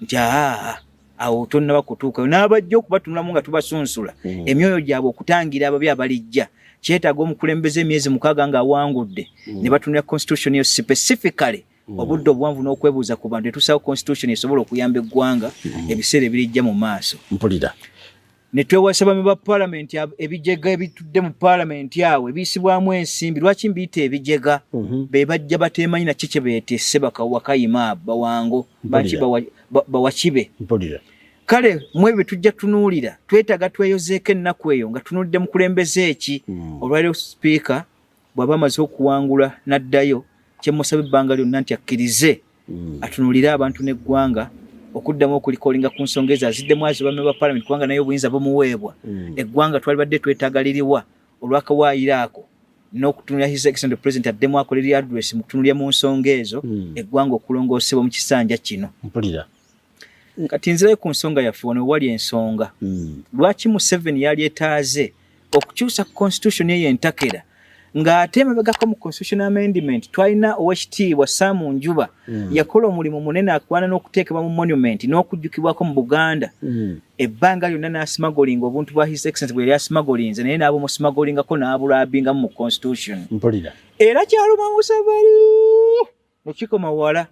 nti awo tonnaba kutuukayo n'abajja okubatunulamu nga tubasunsula emyoyo gyabwe okutangira ababi abalijja. Kyetaaga omukulembeze emyezi 6 nga awangudde ne batunula constitution eyo specifically obudde obuwanvu n'okwebuuza ku bantu etusawo constitution esobola okuyamba eggwanga ebiseera ebirijja mu maaso. Ne twewasa bame ba parliament ebijega ebitudde mu parliament awo ebiyisibwamu ensimbi lwaki mbiyita ebijega be bajja bateemanyi na kiki beetesse bakawakayima bawango bawakibe. Kale mwebe tujja tunuulira twetaaga tweyozeeko ennaku eyo nga tunuulidde mukulembeze eki olwaliro speaker bw'aba amaze okuwangula n'addayo kyemusaba ebbanga lyonna nti akkirize atunuulire abantu n'eggwanga okuddamu okulikolinga ku nsonga ezo aziddemu azo bame ba parliament kubanga naye obuyinza bumuweebwa. Eggwanga twalibadde twetaagaliriwa olw'akawaayiro ako n'okutunulira his excellent president addemu akolerera address mu kutunulira mu nsonga ezo eggwanga okulongoosebwa mu kisanja kino. Kati nzirayo ku nsonga yaffe wano wali ensonga lwaki Museveni yali etaaze okukyusa constitution eyo entakera ng'ate emabegako mu constitution amendment twalina owekitiibwa Saamu Njuba yakola omulimu munene akwana n'okuteekebwa mu monument n'okujjukibwako mu Buganda ebbanga lyonna n'asmagolinga obuntu bwa his excellence bwe yali asmagolinze naye n'abamusmagolingako n'abulaabingamu mu constitution era kyaluma Museveni nekikoma wala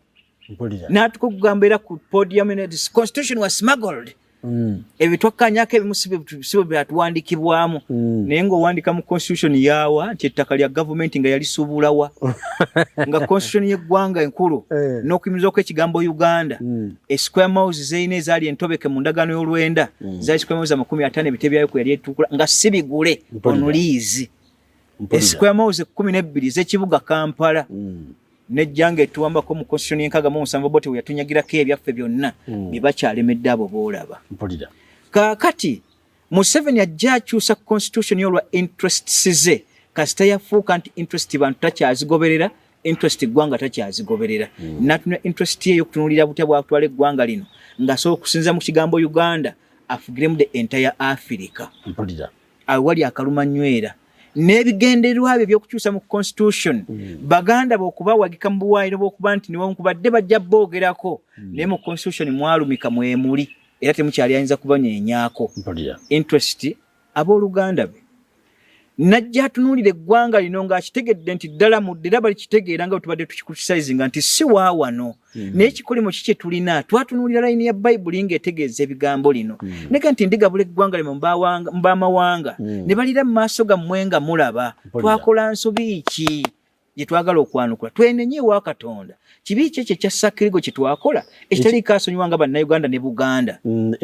n'atukugamba era ku podium constitution was smuggled. Ebitwakkanyako ebimu sibo byatuwandikibwamu naye ng'owandika mu constitution yaawa nti ettaka lya gavumenti nga yalisuubulawa nga constitution y'eggwanga enkulu n'okuyimirizaako ekigambo Uganda square miles zeyina ezaali entobeke mu ndagaano y'olwenda zaali square miles 50 ebite byayo kwe yali etukula nga sibigule onuliizi square miles 12 z'ekibuga Kampala nejjanga etuwambako mu constitution y'enkaaga mu 7 bote we yatunyagirako ebyaffe byonna bye bakyalemedde abo boolaba. Kaakati Museveni ajja akyusa constitution y'olwa interests ze kasita yafuuka nti interest bantu takyazigoberera interest eggwanga takyazigoberera n'atunula interest ye y'okutunuulira butya bwakutwala eggwanga lino ng'asobola okusinza mu kigambo Uganda afugiremu the entire Africa awo wali akalumanywera n'ebigendererwa bye by'okukyusa mu constitution baganda bw'okubawagika mu buwaayiro bw'okuba nti niwankubadde bajja boogerako naye mu constitution mwalumika mwemuli era temukyali ayinza kubanyenyaako interest abooluganda be najja atunuulira eggwanga lino ng'akitegedde nti ddala mudde era balikitegeera nga bwe tubadde tukikritisizinga nti si waawano naye ekikolimo kiki tulina twatunuulira layini ya bayibuli ng'etegeeza ebigambo lino nega nti ndigabula eggwanga lino mu baamawanga ne balira mu maaso gammwe nga mulaba twakola nsobi ki gye twagala okwanukula twenenye ewa Katonda kibi ki ekyo ekya ssakirigo kye twakola ekitaliiko asonyiwa nga bannayuganda ne Buganda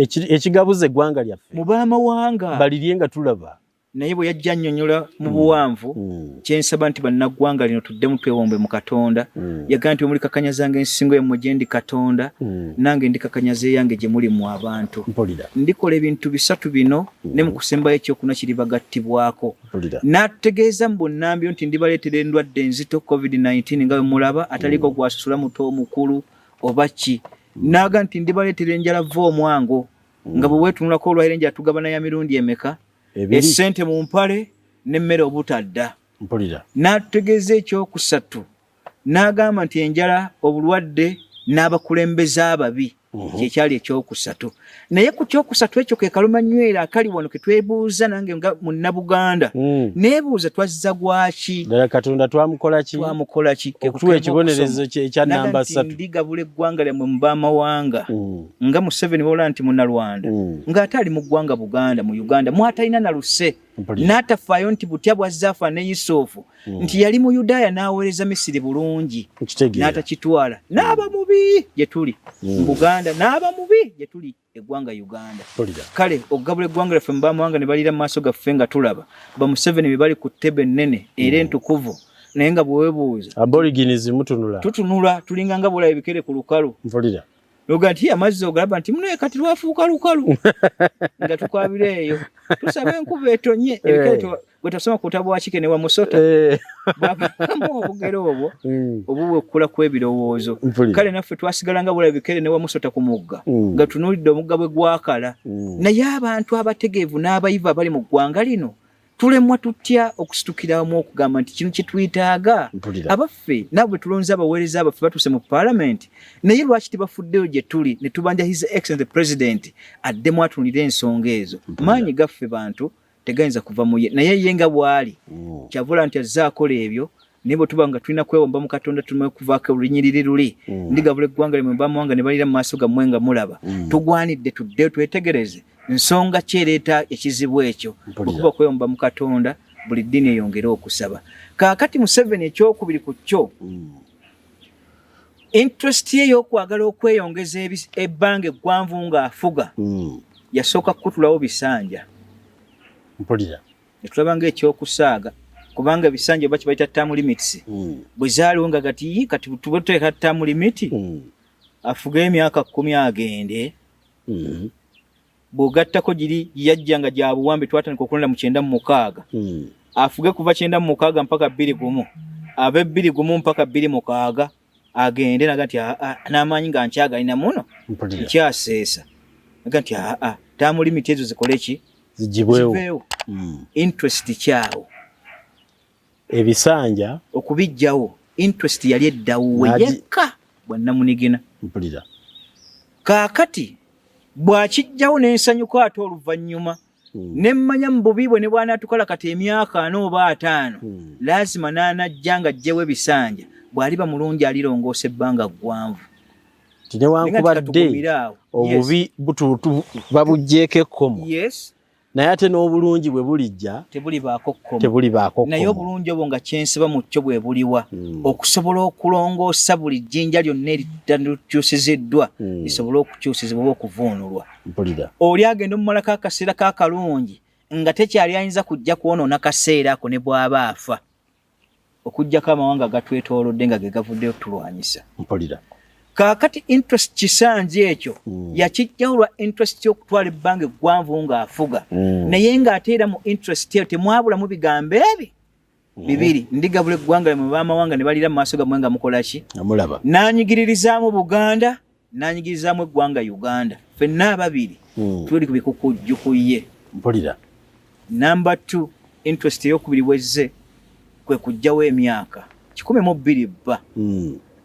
ekigabuza eggwanga lyaffe mu baamawanga balirye nga tulaba naye bwe yajja annyonnyola mu buwanvu kyensaba nti bannaggwanga lino tuddemu twewombe mu Katonda yagaa nti omuli kakanyazanga ensingo yammwe gye ndi Katonda nange ndi kakanyaza eyange gye muli mu abantu ndikola ebintu bisatu bino ne mu kusembayo ekyokuna kiri bagattibwako n'atutegeeza mu bunnambyo nti ndibaleetera endwadde enzito COVID-19 nga bwe mulaba ataliko gwasusula muto omukulu oba ki n'aga nti ndibaleetera enjala va omwango nga bwe weetunulako olwahera enjala tugabana ya mirundi emeka essente mu mpale n'emmere obutadda n'atutegeeza ekyokusatu n'agamba nti enjala obulwadde n'abakulembeze ababi kyekyali ekyokusatu naye ku kyokusatu ekyo ke kalumanywera akali wano ke twebuuza nange nga munnabuganda neebuuza Twazza Gwaki Katonda twamukola ki okutuwa ekibonerezo ekya namba 3 ndigabula eggwanga lyammwe mu baamawanga nga Museveni bwola nti munnalwanda ng'ate ali mu ggwanga Buganda mu Uganda mwatalina na luse n'atafaayo nti butya bwa Zaffe ne M.i.S.O nti yali mu Yudaaya n'aweereza Misiri bulungi n'atakitwala n'aba mubi gye tuli mu Buganda n'aba mubi gye tuli eggwanga Uganda kale okugabula eggwanga lyaffe mu baamawanga ne balira mu maaso gaffe nga tulaba ba Museveni be bali ku ttebe ennene era entukuvu naye nga bwe weebuuza aborigines tutunula tulinga nga bwolaba ebikere ku lukalu Yoga nti amazzi ogalaba nti muno kati lwafuuka lukalu nga tukwabira eyo tusaba enkuba etonye ebikere bwe tasoma ku tabwa kike ne wa musota babamu obugero obwo obuwe okukula kw'ebirowoozo kale naffe twasigala nga bwolaba ebikere ne wa musota ku mugga nga tunuulidde omugga bwe gwakala naye abantu abategeevu n'abayivu abali mu ggwanga lino tulemwa tutya okusitukiramu okugamba nti kino kituyitaaga abaffe nabwe tulonze abaweereza abaffe batuse mu parliament naye lwaki tibafuddeyo gye tuli ne tubanja his excellent president addemu atunulira ensonga ezo maanyi gaffe bantu tegayinza kuva mu ye naye ye nga bw'ali kyavula nti azze akola ebyo naye bwe tuba nga tulina kwewomba mu Katonda tuleme kuvaako olunyiriri luli ndigabula eggwanga limwe baamawanga ne balira mu maaso gammwe nga mulaba tugwanidde tuddeyo twetegereze nsonga ki ereeta ekizibu ekyo okuba kwewomba mu Katonda buli ddiini eyongere okusaba kaakati Museveni ekyokubiri ku kyo interest ye y'okwagala okweyongeza ebbanga eggwanvu ng'afuga yasooka kukutulawo bisanja ne tulaba ng'ekyokusaaga kubanga ebisanja oba kibayita term limits bwe zaaliwo nga kati tuba tuteeka term limit afugeyo emyaka 10 agende bw'ogattako giri yajja nga gya buwambe twatandika okulonda mu 96 afuge kuva 96 mpaka 21 abe 21 mpaka 26 agende naga nti n'amaanyi nga nkyagalina muno nkyaseesa naga nti term limit ezo zikole ki zigibwewo interest kyawo ebisanja okubijjawo interest yali eddawo yekka bwannamunigina kaakati bw'akijjawo n'ensanyuka ate oluvannyuma nemmanya mu bubi bwe ne bw'anaatukola kati emyaka 4 oba 5 laazima n'anajja nga ajjewo ebisanja bw'aliba mulungi alirongoosa ebbanga ggwanvu tinewankubadde obubi butuutu babugjeeko ekkomo naye ate n'obulungi bwe bulijja tebulibaako kkomo naye obulungi obwo nga kyensiba mu kyo bwe buliwa okusobola okulongoosa buli jjinja lyonna eritakyusiziddwa lisobole okukyusizibwa oba okuvuunulwa oli agenda omumalako akaseera k'akalungi nga tekyali ayinza kujja kwonoona kaseera ako ne bw'aba afa okuggyako amawanga gatwetoolodde nga ge gavuddeyo tulwanyisa kaakati interest kisanje ekyo yakijjawo lwa interest y'okutwala ebbanga eggwanvu ng'afuga naye ng'ateera mu interest eyo temwabulamu bigambo ebi bibiri ndigabula eggwanga lyammwe baamawanga ne balira mu maaso gammwe nga mukola ki n'anyigiririzaamu Buganda n'anyigirizaamu eggwanga Uganda ffenna ababiri tuli ku bikukujjuku ye namba 2 interest ey'okubiri wezze kwe kuggyawo emyaka 12 bba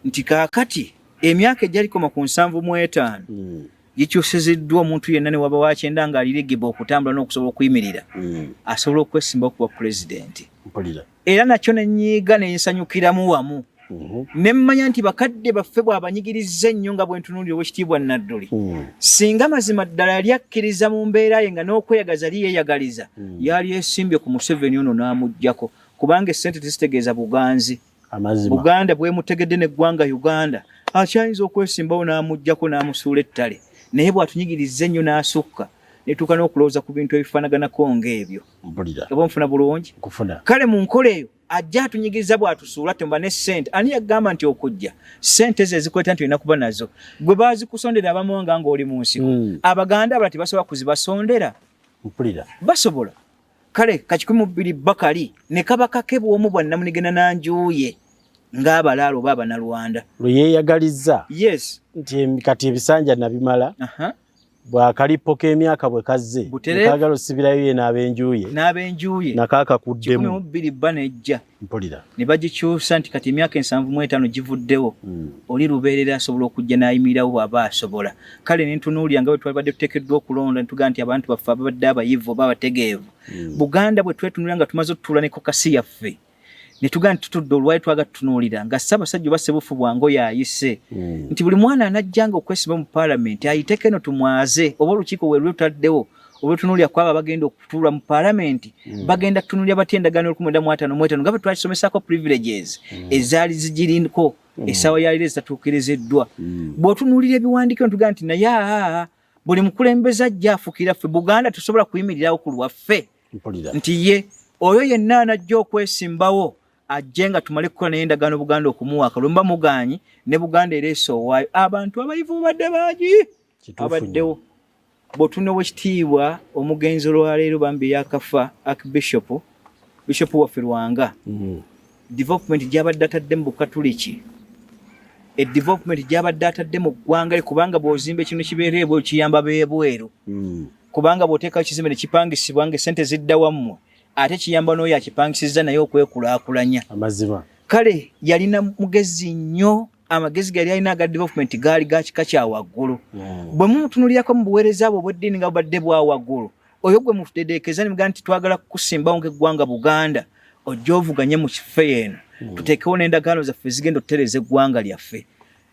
nti kaakati emyaka egyalikoma ku 75 gikyusiziddwa omuntu yenna ne waba wa kyenda ng'alirigibwa okutambula n'okusobola okuyimirira asobola okwesimba okuba pulezidenti era nakyo nenyiiga nensanyukiramu wamu nemmanya nti bakadde baffe bw'abanyigirizza ennyo nga bwe ntunuulira Oweekitiibwa Nadduli singa mazima ddala yali akkiriza mu mbeera ye nga n'okweyagaza yeeyagaliza yali yesimbye ku Museveni ono n'amuggyako kubanga essente tezitegeeza buganzi Buganda bwe mutegedde n'eggwanga Uganda akyayinza okwesimbawo n'amuggyako n'amusuula ettale naye bw'atunyigirizza ennyo n'asukka ne tukana okulowooza ku bintu ebifaanaganako ng'ebyo. Mpulira. Oba nfuna bulungi? Kufuna. Kale mu nkola eyo ajja atunyigiriza bw'atusuula temba ne ssente. Ani yagamba nti okujja ssente ze zikweta nti olina kuba nazo. Gwe baazikusondera abamu nga ng'oli mu nsiko. Abaganda abalala tebasobola kuzibasondera. Mpulira. Basobola. Kale kakikumi bbiri Bakali ne kabakake bw'omu bwa Namunigena n'Anjuuye ng'abalaalo oba Abanalwanda. Lwe yeeyagalizza. Yes. Nti kati ebisanja nabimala. Bw'akalipo k'emyaka bwe kazze. Kaagala osibirayo ye n'ab'enjuuye. Nakaaka kuddemu. 12 banejja. Mpulira. Ne bagikyusa nti kati emyaka 75 givuddewo. Oli lubeerera asobola okujja n'ayimirirawo bw'aba asobola. Kale ne ntunuulira nga bwe twalibadde tuteekeddwa okulonda ne tugaa nti abantu baffe ababadde abayivu oba abategeevu. Buganda bwe twetunulira nga tumaze otutuula ne kokasi yaffe. Ne tugaa nti tutudde olwali twaga tutunuulira nga Ssaabasajja oba Ssebufu Bwango yaayise. Nti buli mwana anajjanga okwesiba mu paalamenti ayiteko eno tumwaze oba olukiiko we lutaddewo olwetunuulira kwaba bagenda okutuula mu paalamenti bagenda kutunuulira batya endagaano 1955 nga bwe twakisomesako privileges ezaali zigiriko essaawa yaliro ezitatuukiriziddwa. Bw'otunuulira ebiwandiiko tugaa nti naye buli mukulembeze ajja afukira ffe Buganda tusobola kuyimirirawo ku lwaffe nti ye oyo yenna anajja okwesimbawo ajje nga tumale kukola naye endagaano Buganda okumuwa akalumba muganyi ne Buganda ereese owaayo abantu abayivu badde bangi abaddewo. Bw'otunewo ekitiibwa omugenzi olwaleero bambi yakafa Archbishop waffe Lwanga. Development gy'abadde atadde mu Bukatuliki development gy'abadde atadde mu ggwanga kubanga bw'ozimba ekintu kibeera ebweru kiyamba beebweru kubanga bw'oteekawo ekizimbe ne kipangisibwa ng'essente zidda wammwe ate kiyamba n'oyo akipangisizza naye okwekulaakulanya. Amazima. Kale yalina mugezi nnyo. Amagezi gali alina aga development gaali ga kika kya waggulu. Bwe mumutunuulirako mu buweereza bwo obw'eddiini nga bubadde bwa waggulu oyo gwe mutudedeekeza ne mugaa nti twagala kukusimbawo ng'eggwanga Buganda ojja ovuganye mu kifo eno tuteekewo n'endagaano zaffe zigenda okutereeza eggwanga lyaffe.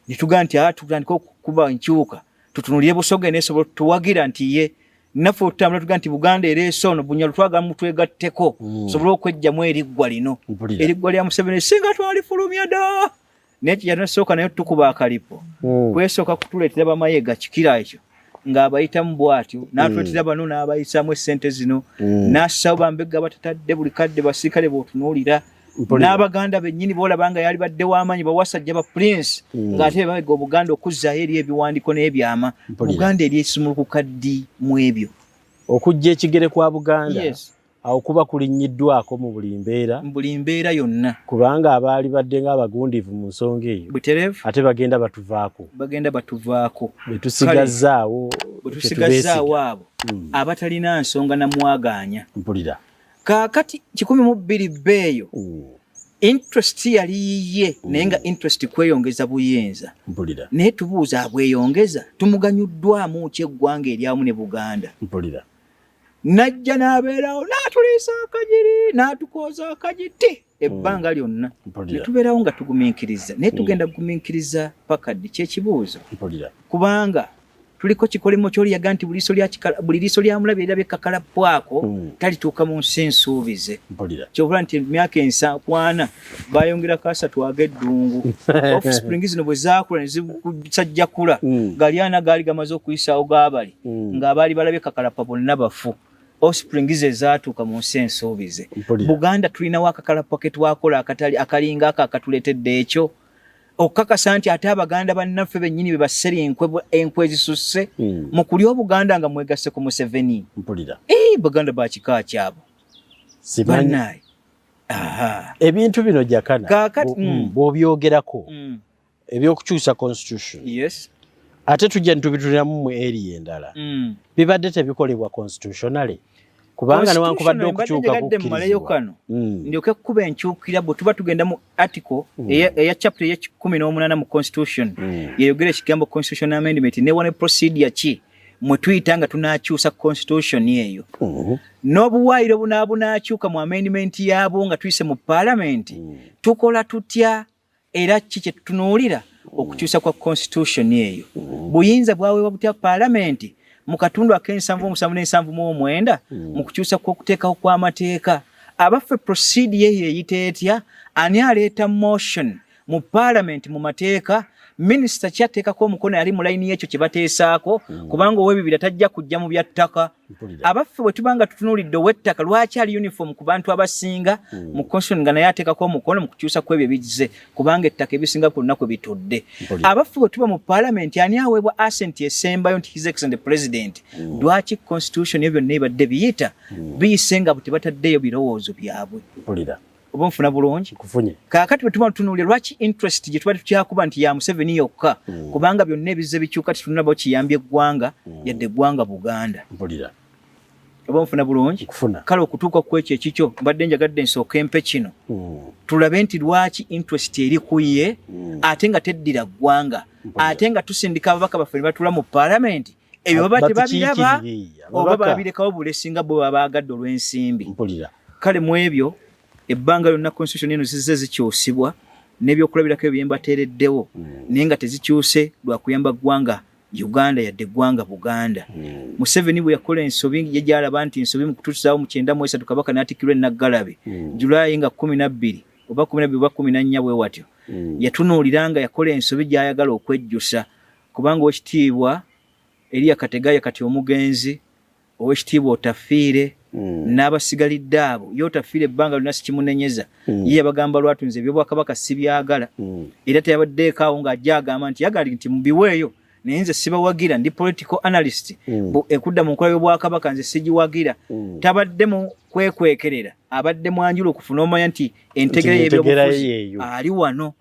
Ne tugaa nti tutandike okukuba enkyuka tutunuulire Busoga neesobola tuwagira nti ye naffe otutambula tugaa nti Buganda ereese ono Bunyalo twagala mutwegatteko sobole okweggyamu eriggwa lino eriggwa lya Museveni singa twalifulumya dda. Naye yanasooka nayo tukuba akalipo kwesooka kutuleetera bamayiga kikira ekyo ng'abayitamu bw'atyo n'atuleetera bano n'abayisaamu essente zino n'assawo bambega batatadde buli kadde basirikale b'otunuulira n'Abaganda bennyini boolaba nga yali badde w'amaanyi bawasajja ba Prince ng'ate babega Obuganda okuzzaayo eri ebiwandiiko n'ebyama Buganda eryesumulukuka ddi mu ebyo okujja ekigere kwa Buganda. Awo kuba kulinnyiddwako mu buli mbeera yonna kubanga abaali badde ng'abagundiivu mu nsonga eyo ate bagenda batuvaako betusigazzaawo abo abatalina nsonga na mwagaanya. Mpulira. Kaakati 12 eyo interest yali yiye naye nga interest kweyongeza buyinza. Mpulira. Naye tubuuza abweyongeza tumuganyuddwamu ki eggwanga eryamu ne Buganda. Mpulira. Najja n'abeerawo n'atuliisa akajiri n'atukooza akajiti ebbanga lyonna ne tubeerawo nga tugumiikiriza naye tugenda kugumiikiriza paka ddi kyekibuuzo kubanga tuliko kikolemo kyoli yaga nti buli liiso lya mulabe era byekkakalappwako talituuka mu nsi ensuubize kyobula nti emyaka 40 bayongerako 3 ag'eddungu Offspring zino bwe zaakula ne zisajjakula galyana gaali gamaze okuyisaawo gaabali ng'abaali balabye kakalappa bonna bafu. Offspring ze zaatuuka mu nsi ensuubize. Buganda tulinawo akakalappa ke twakola akalinga akatuleetedde ekyo okukakasa nti ate Abaganda bannaffe bennyini be basseri enkwe ezisusse mu kulya Obuganda nga mwegasse ku Museveni. Baganda bakika kyabo bannaye. Ebintu bino Jakana bw'obyogerako ebyokukyusa constitution ate tujja ntubituliramu mu area endala bibadde tebikolebwa constitutionally kubanga newankubadde okukyuka kukkirizibwa ndyoke kukuba enkyukira bwe tuba tugenda mu article eya chapter eya 18 mu constitution yeyogera ekigambo constitutional amendment ne procedure ki mwe tuyita nga tunaakyusa constitution eyo n'obuwaayiro bunaabunakyuka mu amendment yaabo nga tuyise mu parliament tukola tutya era ki kye tutunuulira okukyusa kwa constitution eyo buyinza bwaweebwa butya parliament mu katundu ak'ensanvu mu kukyusa kw'okuteekawo kw'amateeka abaffe procedure eyo eyita etya ani aleeta motion mu parliament mu mateeka Minister kyateekako omukono yali mu layini y'ekyo kye bateesaako kubanga ow'ebibira tajja kujja mu byattaka. Abaffe bwe tubanga tutunuulidde ow'ettaka lwaki ali uniform ku bantu abasinga mu constitution nga naye ateekako omukono mu kukyusa ku ebyo ebigize kubanga ettaka ebisinga ku lunaku bitudde. Abaffe bwe tuba mu parliament ani aweebwa assent esembayo nti his excellent president lwaki constitution ebyo byonna ebadde biyita biyise nga tebataddeyo birowoozo byabwe. Oba nfuna bulungi kufunye kaakati bwe tuba tunuulira lwaki interest gye tuba tukyakuba nti ya Museveni yokka kubanga byonna ebize bikyuka titunaba kiyambye eggwanga yadde eggwanga Buganda. Oba nfuna bulungi kale okutuuka ku ekyo ekikyo mbadde njagadde nsooka empe kino tulabe nti lwaki interest eri ku ye ate nga teddira ggwanga ate nga tusindika ababaka baffe ne batula mu parliament ebyo baba tebabiraba oba babirekawo bulesinga bwe baba bagadde olw'ensimbi. Kale mu ebyo ebbanga lyonna constitution eno zizze zikyusibwa n'ebyokulabirako ebyo byembateereddewo naye nga tezikyuse lwa kuyamba ggwanga Uganda yadde eggwanga Buganda. Museveni bwe yakola ensobi ye gyalaba nti ensobi mu kutuusawo mu 93 Kabaka n'atikkirwa e Naggalabe Julayi nga 12 oba 12 oba 14 bwe watyo yatunuulira nga yakola ensobi gy'ayagala okwejjusa kubanga owekitiibwa Elia Kategaya kati omugenzi owekitiibwa Otafiire n'abasigalidde abo ye Otafiire ebbanga lyonna sikimunenyeza ye yabagamba lwatunze ebyobwakabaka si byagala era teyabaddeekaawo ng'ajja agamba nti yagali nti mubiweeyo naye nze sibawagira ndi political analyst ekudda mu nkola y'obwakabaka nze sigiwagira tabadde mu kwekwekerera abadde mwanjula okufuna omanya nti entegera y'ebyobufuzi ali wano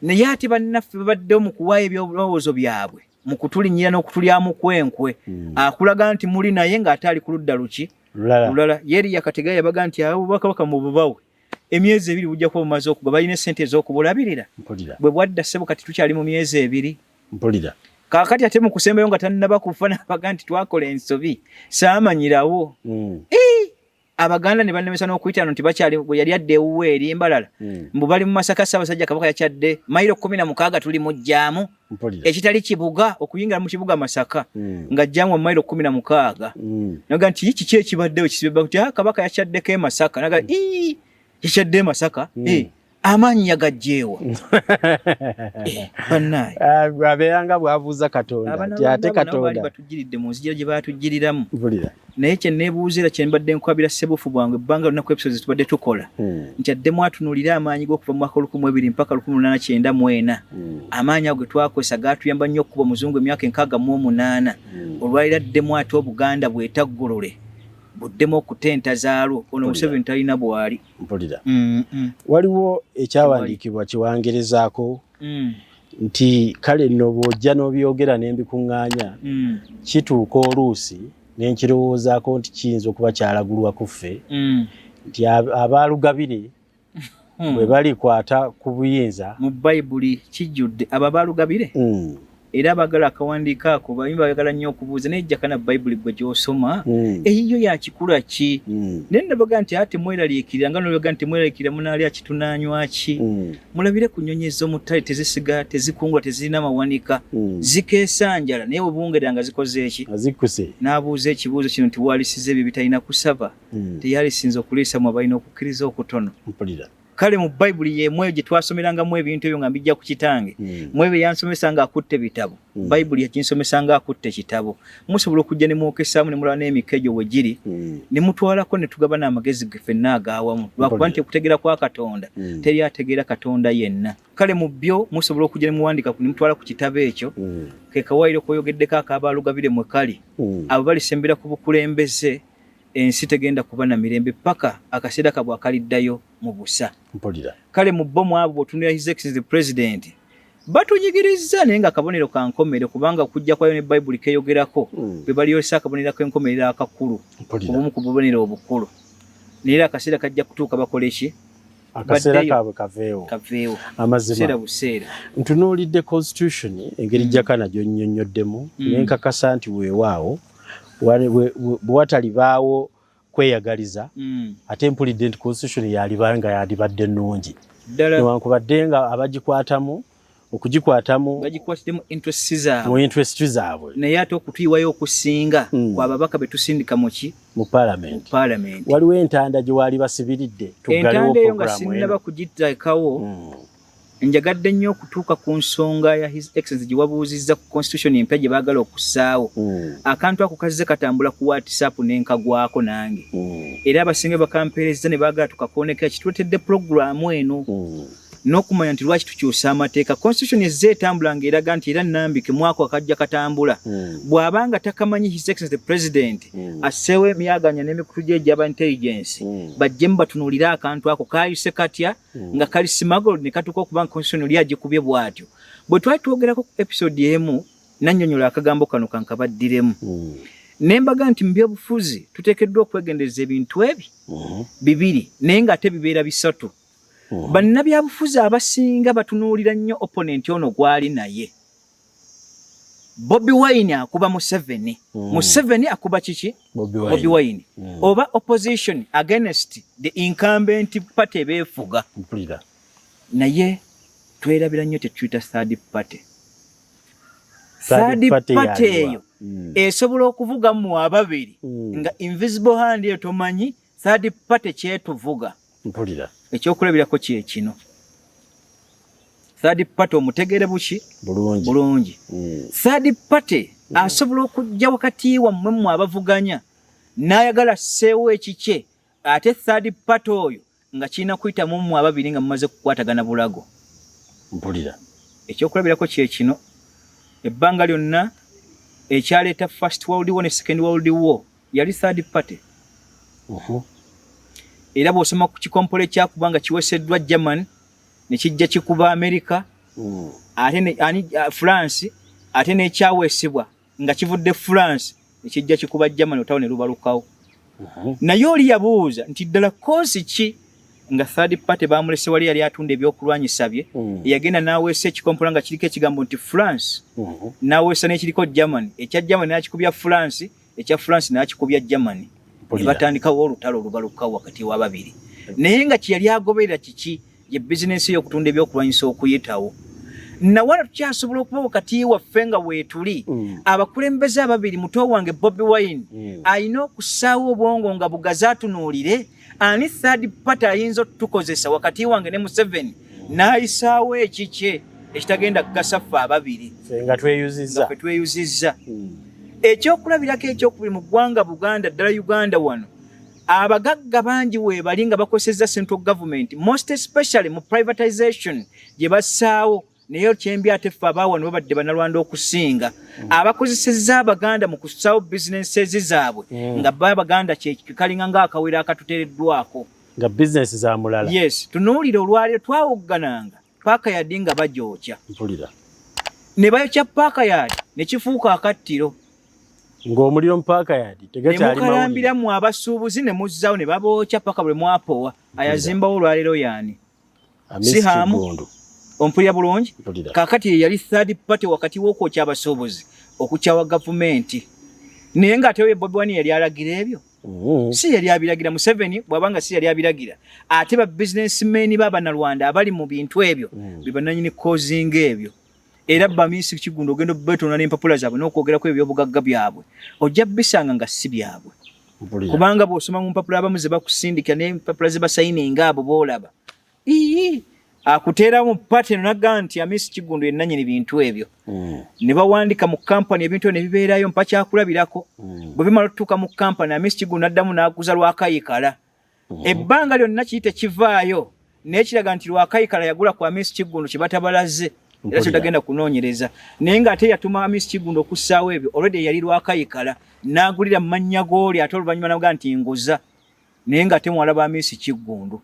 naye ate bannaffe babaddewo mu kuwaayo ebyobulowoozo byabwe mu kutulinnyira n'okutulyamu kwenkwe akulaga nti muli naye ng'ate ali ku ludda luki lulala yeri yakategayo yabaga nti abo bakabaka mu bubawe emyezi 2 bujja kuba bumaze okuba balina ssente ez'okubulabirira bwe bwadda ssebo kati tukyali mu myezi 2 kaakati ate mu kusembayo nga tannaba kufa n'abaga nti twakola ensobi saamanyirawo Abaganda ne bannemesa n'okuyitano nti bakyali bwe yali adde ewuwe eri embalala mbu bali mu Masaka Ssaabasajja Kabaka yakyadde mayiro 16 tuli mu jjaamu ekitali kibuga okuyingira mu kibuga Masaka nga jjaamu mayiro 16 naga nti kiki ekibaddewo kisibe nti Kabaka yakyaddeko e Masaka naga yakyadde e Masaka amaanyi yagajjeewa bannaye abeeranga bwabuuza Katonda ate Katonda batugiridde mu nzijira gye baatugiriramu naye kye neebuuzira kye mbadde nkwabira ssebufu bwange ebbanga lunaku episodes tubadde tukola nti adde mwatunuulira amaanyi g'okuva mu mwaka 12 mpaka 1894 amaanyi ago ge twakozesa gaatuyamba nnyo okuba muzungu emyaka 68 olwalira ddemu ate Obuganda bwetaggolole buddemu okutenta zaalwo ono Museveni talina bwali waliwo ekyawandiikibwa kiwangerezaako nti kale nno bw'ojja n'obyogera n'embikuŋŋaanya kituuka oluusi n'enkirowoozaako nti kiyinza okuba kyalagulwa ku ffe nti abaalugabire bwe balikwata ku buyinza mu Bayibuli kijjudde abo abaalugabire era abagala akawandiika ako bayimba bayagala nnyo okubuuza naye Jakana Bayibuli gwe gy'osoma eyiyo yakikula ki naye nabaga nti ate mweraliikirira nga nolwaga nti mweraliikirira munaalya kitunaanywa ki mulabire ku nnyonyi ez'omuttale tezisiga tezikungula tezirina mawanika zikeesa njala naye bwebungerera nga zikoze eki azikuse n'abuuza ekibuuzo kino nti waalisiza ebyo bitalina kusaba teyalisinza okuliisa mu abalina okukkiriza okutono kale mu Bayibuli yemweyo gye twasomerangamu ebintu ebyo nga mbijja ku kitange mwebyo yansomesa nga akutte bitabo Bayibuli yakinsomesa nga akutte kitabo musobola okujja ne mwokesaamu ne mulaba n'emikejo we giri ne mutwalako ne tugaba n'amagezi ge ffenna agaawamu lwakuba nti okutegeera kwa Katonda teri ategeera Katonda yenna kale mu byo musobola okujja ne muwandika ne mutwala ku kitabo ekyo ke kawaayiro koyogeddeko akabaalugabire mwe kali abo balisembera ku bukulembeze ensi tegenda kuba na mirembe paka akaseera kabwa kaliddayo mu busa kale mu bomu abo botunira his excellence the president batunyigiriza naye nga akabonero ka nkomere kubanga kujja kwayo ne Bayibuli keyogerako bwe baliyolesa akabonero k'enkomerero akakulu obumu ku bubonero obukulu naye akaseera kajja kutuuka bakola eki akaseera kaabwe kaveewo amazima buseera ntunuulidde constitution engeri Jakana gy'onnyonnyoddemu n'enkakasa nti weewaawo bwatalibaawo kweyagaliza ate mpulidde nti constitution yalibanga yalibadde nnungi newankubadde nga abagikwatamu okugikwatamu bagikwatiddemu mu interest zaabwe naye ate okutuyiwayo okusinga kwababaka betusindika muki mu parliament waliwo entanda gye waali basibiridde entanda eyo nga sinnaba kugiteekawo njagadde nnyo okutuuka ku nsonga ya His Excellency gye wabuuzizza ku constitution empya gye baagala okussaawo. Akantu ako kazze katambula ku WhatsApp n'enkagwako nange. Era abasinga bakampeereza ne baagala tukakooneka kituletedde pulogulaamu eno. N'okumanya nti lwaki tukyusa amateeka. Constitution ezze etambula ng'eraga nti era nnambike mwaka akajja katambula. Bw'abanga takamanyi His Excellency the President asseewo emyaganya n'emikutu gye egy'aba intelligence bajjemu batunuulire akantu ako kaayise katya nga kali smuggled ne katuuka okuba nga constitution oli agikubye bw'atyo. Bwe twali twogerako ku episode emu nannyonnyola akagambo kano kankabaddiremu. Ne mbaga nti mu byobufuzi tuteekeddwa okwegendereza ebintu ebi bibiri naye ng'ate bibeera bisatu. Bannabyabufuzi abasinga batunuulira nnyo opponent ono gwali naye. Bobi Wine akuba Museveni. Museveni akuba kiki? Bobi Wine. Oba opposition against the incumbent party beefuga. Naye twerabira nnyo tetuyita third party. Third party eyo esobola okuvuga mu ababiri nga invisible hand eyo tomanyi third party kyetuvuga. Ekyokulabirako kye kino. Third party omutegere buki? Bulungi. Third party asobola okujja wakati wammwe mu abavuganya n'ayagala sseewo ekikye ate third party oyo nga kirina kuyitamu mu ababiri nga mumaze kukwatagana bulago. Ekyokulabirako kye kino. Ebbanga lyonna ekyaleeta First World War ne Second World War yali third party. Era bw'osoma ku kikompole kyakubanga kiweseddwa Germany ne kijja kikuba America ate France ate n'ekyaweesebwa nga kivudde France ne kijja kikuba Germany otawo ne lubalukawo. Naye oli yabuuza nti ddala koosi ki nga third party baamulese wali yali atunda ebyokulwanyisa bye yagenda n'aweesa ekikompolo nga kiriko ekigambo nti France n'aweesa n'ekiriko Germany ekya Germany n'akikubya France ekya France n'akikubya Germany. Batandikawo olutalo olubalukawo wakati w'ababiri. Naye nga kyeyali agoberera kiki ye bizinensi y'okutunda ebyokulwanyisa okuyitawo. Nawala tukyasobola okuba wakati waffe nga weetuli abakulembeze ababiri muto wange Bobi Wine alina okussaawo obwongo nga bugazi atunuulire ani third party ayinza otukozesa wakati wange ne Museveni n'ayisaawo ekikye ekitagenda kugasa ffe ababiri nga tweyuzizza. Ekyokulabirako ekyokubiri mu ggwanga Buganda ddala Uganda wano abagagga bangi weebali nga bakozesezza central government most especially mu privatization gye bassaawo naye kyembi ate ffe abaawano babadde banalwanda okusinga abakozesezza Abaganda mu kussaawo bizinensi zaabwe nga Abaganda kalinga ng'akawera akatuteereddwako nga bizinensi za mulala. Yes, tunuulire olwaleero twawoggananga paaka yaddi nga bagyokya ne bayokya paaka yaddi ne kifuuka akattiro ng'omuliro mpaaka yaddi tegakyali mukalambiramu abasuubuzi ne muzzaawo ne babookya paka bwe mwapowa ayazimbawo olwaleero yaani si hamu ompulira bulungi. Kaakati ye yali third party wakati w'okwokya abasuubuzi okukyawa gavumenti naye ng'ate we Bobi Wine yali alagira ebyo si yali abiragira. Museveni bw'abanga si yali abiragira ate ba businessmen b'Abannarwanda abali mu bintu ebyo be bannannyini kozinga ebyo. Era bamisi kigundo ogenda beetona n'empapula zaabwe n'okwogerako ebyobugagga byabwe ojja bisanga nga si byabwe kubanga bw'osoma mu mpapula abamu ze bakusindika n'empapula ze basayininga abo boolaba akuteera mu pati n'agamba nti M.i.S.O kigundo yennannyini bintu ebyo ne bawandika mu kampani ebintu ne bibeerayo mpa kyakulabirako bwe bimala otutuuka mu kampani M.i.S.O kigundo addamu n'aguza Lwakayikala ebbanga lyonna kiyite kivaayo naye kiraga nti Lwakayikala yagula ku M.i.S.O kigundo kye batabalaze era kyetagenda kunoonyereza naye ng'ate yatuma M.i.S.O kigundo okussaawo ebyo olwedde yali Lwakayikala n'agulira mu mannya g'oli ate oluvannyuma naga nti nguza naye ng'ate muwala ba M.i.S.O kigundo.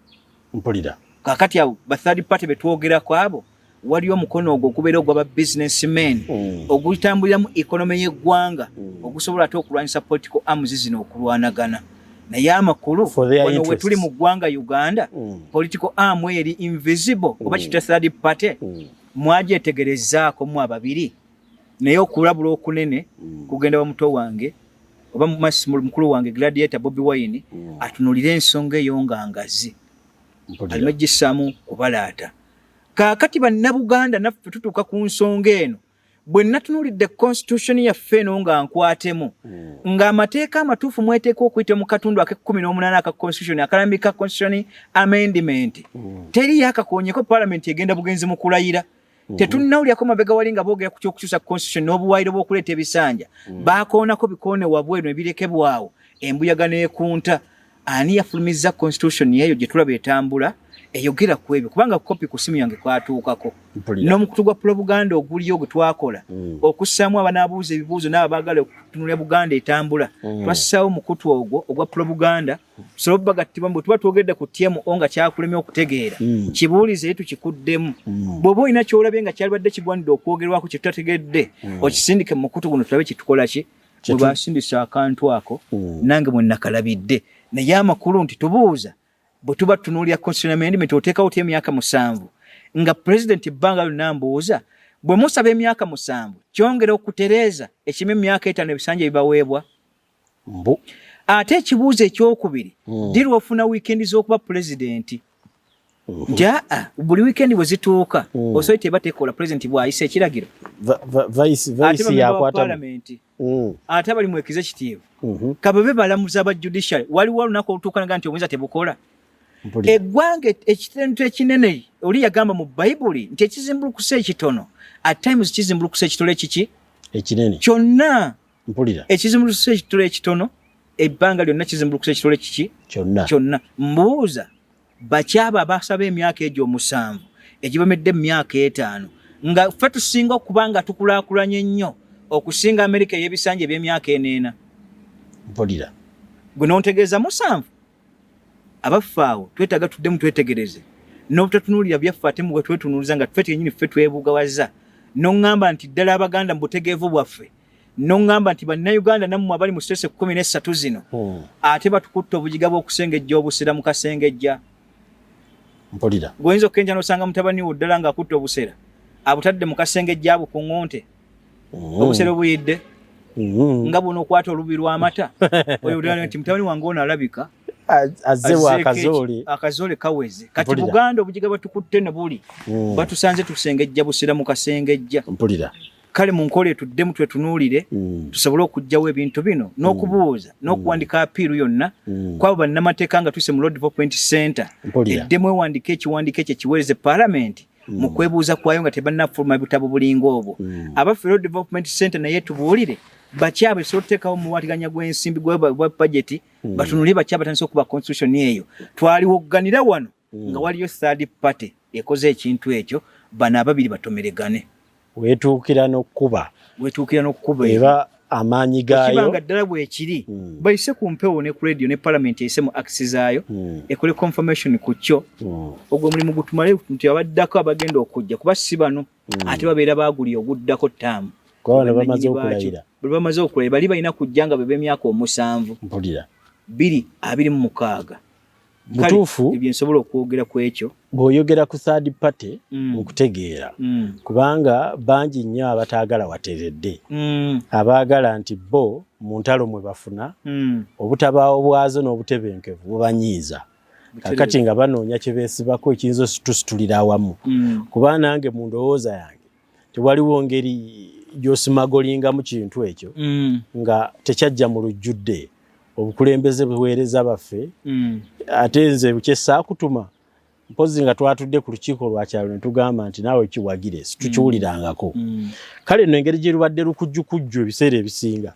Kaakati abo ba third party betwogerako abo waliyo omukono ogwo okubeera ogw'aba businessmen ogutambulira mu economy y'eggwanga ogusobola ate okulwanyisa political arms zino okulwanagana. Naye amakulu wano we tuli mu ggwanga Uganda political arm eri invisible oba kita third party mwagyetegerezaako mu ababiri naye okulabula okunene kugenda wa muto wange oba mukulu wange Gladiator Bobi Wine atunulira ensonga eyo nga ngazi alimejjisaamu kubalaata. Kaakati bannabuganda naffe tutuuka ku nsonga eno bwe natunulidde constitution yaffe eno nga nkwatemu ng'amateeka amatuufu mweteeka okuyita mu katundu ake-18 aka constitution akalambika constitution amendment teri yakakoonyeko parliament egenda bugenzi mu kulayira tetunnawulyako mabega wali nga boogera ku ky'okukyusa constitution n'obuwaayiro bw'okuleeta ebisanja baakoonako bikoone wabweru ne birekebwawo embuyaga n'ekunta ani yafulumizza constitution yeeyo gye tulaba etambula eyogera ku ebyo kubanga kopi ku simu yange kwatuukako n'omukutu gwa propaganda oguliyo gwe twakola okussaamu abanaabuuza ebibuuzo n'abaagala okutunulya Buganda etambula twassaawo mukutu ogwo ogwa propaganda tusobola okubagattibwa bwe tuba twogedde ku TMO nga kyakulemya okutegeera kibuulize ye tukikuddemu bw'oba olina ky'olabye nga kyalibadde kigwanidde okwogerwako kye tutategedde okisindike mu mukutu guno tulabe kitukola ki bwe baasindisa akantu ako nange mwe nakalabidde naye amakulu nti tubuuza bwe tuba tunuulya constitution amendment oteekawo ti emyaka 7 nga president ebbanga lyonna mbuuza bwe musaba emyaka 7 kyongera okutereeza ekime emyaka 5 ebisanja bibaweebwa ate ekibuuzo ekyokubiri diri ofuna wiikendi z'okuba pulezidenti nti buli wiikendi bwe zituuka osobola teba tekola pulezidenti bw'ayisa ekiragiro vaisi yakwata ate bali mwekize ekitiibwa kababe balamuza aba judiciary waliwo olunaku olutuukanaga nti omweza tebukora eggwanga ekitentu ekinene oli yagamba mu bayibuli nti ekizimbulukusa ekitono at times kizimbulukusa ekitole kiki ekinene kyonna mpulira ekizimbulukusa ekitole ekitono ebbanga lyonna kizimbulukusa ekitole kiki kyonna mbuuza bakyaba abasaba emyaka egyo 7 egibamedde emyaka 5 nga ffe tusinga okuba nga tukulaakulanye ennyo okusinga Amerika ey'ebisanja eby'emyaka 4 mpulira gwe n'ontegeeza 7 abaffe awo twetaaga tuddemu twetegereze n'obutatunuulira byaffe ate mu bwe twetunuuliza nga ffe tyennyini ffe twebugawaza n'oŋŋamba nti ddala Abaganda mu butegeevu bwaffe n'oŋŋamba nti bannayuganda nammwe abali mu sitesi 13 zino ate batukutta obujiga bw'okusengejja obusera mu kasengejja mpulira gwoyinza okkenja n'osanga mutabani wo ddala ng'akutta obusera abutadde mu kasengejja abo ku ŋŋonte obusera obuyidde nga buno okwata olubi lw'amata oyo ddala nti mutabani wange ono alabika azzewa akazoole kaweze kati Buganda obujiga batukutte ne buli batusanze tusengejja busera mu kasengejja mpulira kale mu nkola etuddemu twetunuulire tusobole okugjawo ebintu bino n'okubuuza n'okuwandika apiiru yonna kwabo bannamateeka nga tuyise mu Road Development Center eddemu ewandika ekiwandiiko ekyo ekiweereze Parliament mu kwebuuza kwayo nga tebannafuluma bitabo bulinga obwo abaffe Road Development Center naye tubuulire bakyaba esobola okuteekawo mu muwatiganya gw'ensimbi gwa bajeti batunulire bakyaba batandise okuba constitution eyo twaliwogganira wano nga waliyo third party ekoze ekintu ekyo bano ababiri batomeregane wetuukira n'okkuba eba amaanyi gaayo kibanga ddala bwekiri bayise ku mpewo ne ku radio ne parliament eyise mu akisi zaayo ekole confirmation ku kyo ogwo mulimu gutumale nti abaddako abagenda okujja kuba si bano ate babeera baaguli oguddako ttaamu bamaze okulayira bali balina kujja nga bebe emyaka 7 mpulira 26 butuufu ebyo nsobola okwogera ku ekyo bw'oyogera ku third party mu kutegeera kubanga bangi nnyo abataagala wateredde abaagala nti bo mu ntalo mwe bafuna obutabaawo bwazo n'obutebenkevu bubanyiiza kakati nga banoonya kye beesibako ekiyinza tusitulira awamu kuba nange mu ndowooza yange tewaliwo ngeri gy'osimagolingamu kintu ekyo nga tekyajja mu lujjudde obukulembeze buweereza baffe ate nze bukye Ssaakutuma mpozi nga twatudde ku lukiiko lwa kyalo ne tugamba nti naawe kiwagire situkiwulirangako kale nno engeri gye lubadde lukujjukujju ebiseera ebisinga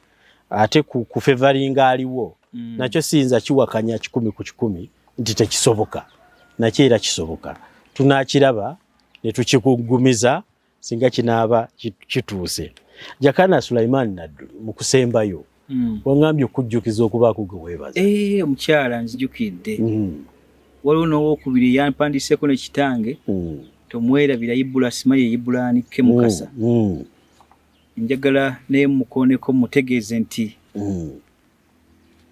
ate ku favoringa aliwo nakyo siyinza kiwakanya 100 ku 100 nti tekisoboka nakyo era kisoboka tunaakiraba ne tukikugumiza singa kinaaba kituuse Jakana Sulaiman Nadduli mu kusembayo wangambye okujjukiza okubaako gwe weebaza omukyala nzijukidde waliwo n'owokubiri yampandiseeko ne kitange tomwerabira Ibula Sima ye Ibulaanike Mukasa njagala naye mukooneko mutegeeze nti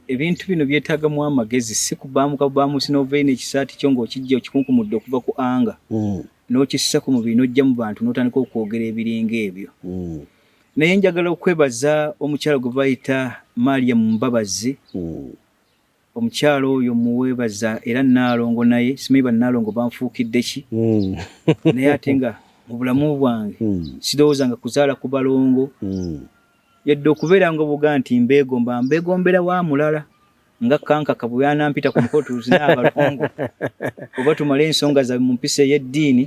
ebintu bino byetaagamu amagezi si kubaamu sinovaine ekisaati kyo ng'okijja okikunkumudde okuva ku anga n'okissako mu bino ojja mu bantu n'otandika okwogera ebiringa ebyo naye njagala okwebaza omukyala gwe bayita Mariam Mbabazi omukyala oyo muweebaza era Naalongo naye simanyi bannaalongo banfuukidde ki naye ate nga mu bulamu bwange sirowoozanga kuzaala ku balongo yadde okubeera nga obuga nti mbeegombera wa mulala nga kankaka bwe yanampita ku mukolo tuzina abalongo oba tumale ensonga zaabwe mu mpisa ey'eddiini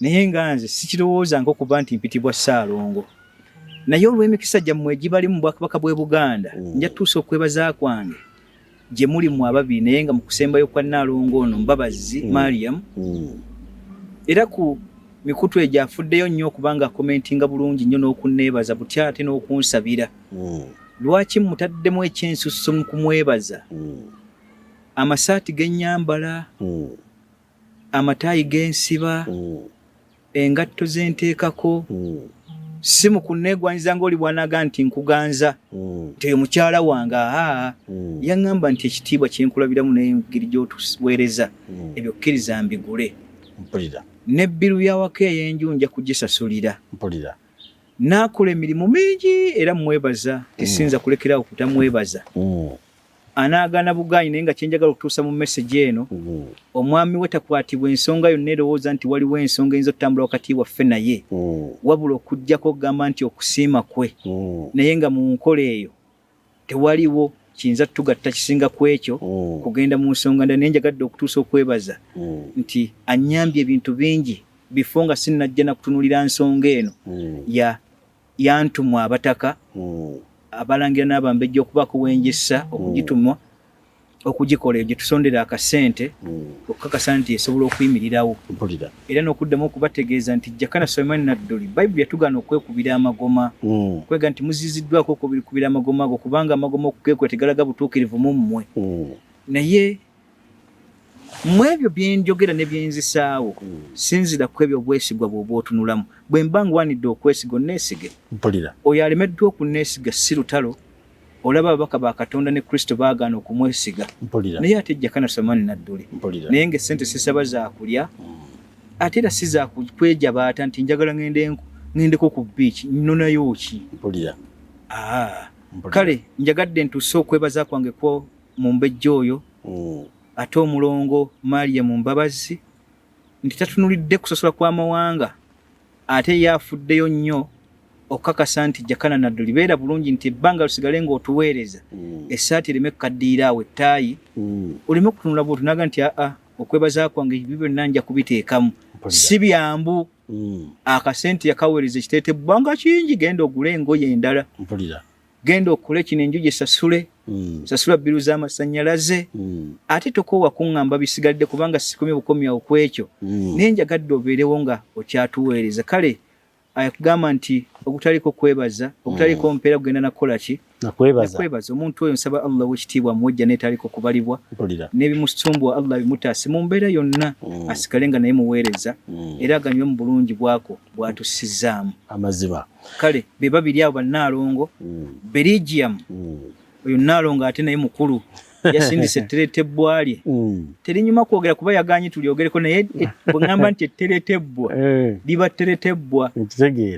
naye nga nze sikirowoozanga okuba nti mpitibwa Ssaalongo naye olw'emikisa gyammwe egibali mu Bwakabaka bw'e Buganda nja tuusa okwebaza kwange gye muli mu ababiri naye nga mu kusembayo kwa Nnaalongo ono Mbabazi Mariam era ku mikutu egyo afuddeyo nnyo okubanga akomentinga bulungi nnyo n'okunneebaza butya ate n'okunsabira lwaki mutaddemu ekyensusso mu kumwebaza amasaati ge nnyambala amataayi ge nsiba engatto ze nteekako si mu kunneegwanyiza ng'oli bw'anaga nti nkuganza nti oyo mukyala wange yaŋŋamba nti ekitiibwa kye nkulabiramu n'engeri gy'otuweereza ebyo kkiriza mbigule n'ebbiru y'awaka ey'enju nja kugisasulira n'akola emirimu mingi era mwebaza tisinza kulekerawo kutamwebaza anaagana buganyi naye nga kyenjagala okutuusa mu message eno omwami we takwatibwa ensonga yonna erowooza nti waliwo ensonga eyinza okutambula wakati waffe naye wabula okuggyako okugamba nti okusiima kwe naye nga mu nkola eyo tewaliwo kiyinza tugatta kisinga ku ekyo kugenda mu nsonga ndala naye njagadde okutuusa okwebaza nti annyambye ebintu bingi bifo nga sinnajja na kutunuulira nsonga eno yantumwa abataka abalangira n'abambejja okubaako wenjesa okugitumwa okugikola gye tusondera akasente okukakasa nti esobola okuyimirirawo era n'okuddamu okubategeeza nti Jakana Sulaiman Nadduli Bayibuli yatugaana okwekubira amagoma kwega nti muziziddwako okubira amagoma ago kubanga amagoma okugeekwe tegalaga butuukirivu mu mmwe naye mu ebyo bye njogera ne bye nzisaawo sinzira ku ebyo obwesigwa bw'oba otunulamu bwe mba ngwanidde okwesiga onneesige oyo alemeddwa okunneesiga si lutalo olaba ababaka ba Katonda ne Kristo baagaana okumwesiga naye ate Jakana Sulaiman Nadduli naye ng'essente sisaba zaakulya ate era si zaakwejabaata nti njagala ŋŋendeko ku biiki nnonayo ki kale njagadde ntuuse okwebaza kwange kwo mu mbejja oyo ate omulongo Mariam Mbabazi nti tatunulidde kusosola kw'amawanga ate yafuddeyo nnyo okakasa nti Jakana Nadduli beera bulungi nti ebbanga lusigale ng'otuweereza essaati ereme kukaddiira awo ettaayi oleme okutunula bw'otunaga nti okwebaza kwange bibyo byonna nja kubiteekamu si byambu akasente yakaweereza ekiteete bbanga kingi genda ogule engoye endala genda okule kino enju gye sasula bbiru z'amasannyalaze ate tokoowa kuŋŋamba bisigadde kubanga sikomye bukomyawo ku ekyo naye njagadde obeerewo nga okyatuweereza kale akugamba nti okutaliko kwebaza okutaliko mpeera kugenda nakukola ki nakwebaza omuntu oyo nsaba Allah w'ekitiibwa muwejja n'etaliko kubalibwa n'ebimusumbwa Allah bimutaase mu mbeera yonna asigale nga naye muweereza era aganywe mu bulungi bwako bw'atussizaamu amaziba kale be babiri abo Nnaalongo Berigium oyo Nnaalongo ate naye mukulu yasindise ettereetebbwa lye terinyuma kwogera kuba yaganye tulyogereko naye bwe ŋŋamba nti ettereetebbwa liba ttereetebbwa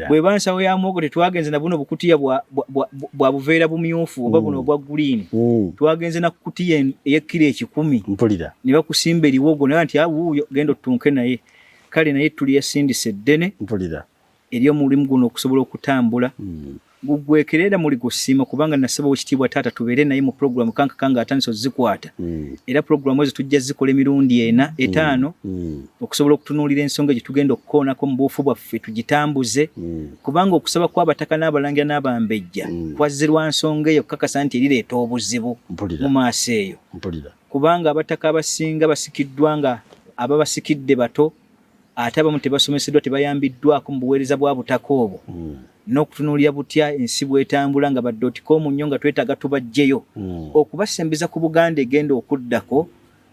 bwe bansawo ya muwogo tetwagenze na buno bukutiya bwa buveera bumyufu oba buno obwa guliini twagenze na kukutiya ey'ekkiro 10 ne bakusimba eriwogo naye nti wuuyo genda otunke naye kale naye tuli yasindise eddene ery'omulimu guno okusobola okutambula gugwekerera muli gusiima kubanga nasaba ekitiibwa taata tubeere naye mu programu kankakanga atandise ozikwata era programu ezo tujja zikola emirundi 4-5 okusobola okutunuulira ensonga gye tugenda okukoonako mu buufu bwaffe tugitambuze kubanga okusaba kw'abataka n'abalangira n'abambejja kwazze lwa nsonga eyo okukakasa nti erireeta obuzibu mu maaso eyo kubanga abataka abasinga basikiddwa nga ababasikidde bato ate abamu tebasomeseddwa tebayambiddwako mu buweereza bwa butaka obwo n'okutunuulira butya ensi bw'etambula nga badde.com nnyo nga twetaaga tubajjeyo okubasembiza ku Buganda egenda okuddako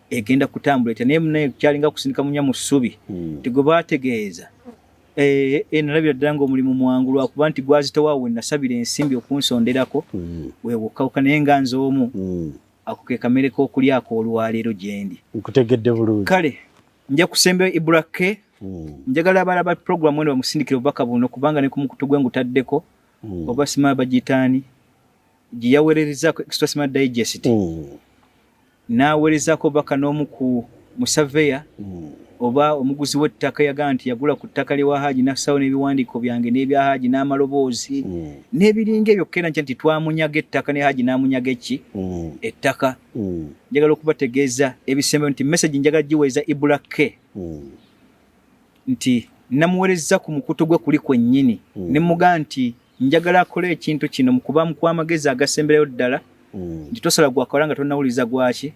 egenda kutambula etya naye munaye kyalinga kusindika munya mu ssubi tigwe baategeeza nalabira ddala ng'omulimu mwangu lwakuba nti gwazitowaawo we nasabira ensimbi okunsonderako weewukkawuka naye nga nze omu ako ke kamere k'okulyako olwaleero gye ndi nkutegedde bulungi kale nja kusembayo Ibrake njagala abalaba programu eno bamusindikire obubaka buno kubanga ne ku mukutu gwe ngutaddeko oba sima bagitaani gye yaweererezaako extra smart digest n'aweerezaako obubaka n'omu ku musaveya oba omuguzi w'ettaka yagaa nti yagula ku ttaka lyewa Haaji n'assawo n'ebiwandiiko byange n'ebya Haaji n'amaloboozi n'ebiringa ebyo kera nti twamunyaga ettaka ne Haaji n'amunyaga ettaka. Njagala okubategeeza ebisembeyo nti message njagala giweeza Ibulake nti namuweereza ku mukutu gwe kuli kwennyini ne mugaa nti njagala akole ekintu kino mu kuba mukwamagezi agasemberayo ddala nti tosala gwakola nga tonnawuliza gwaki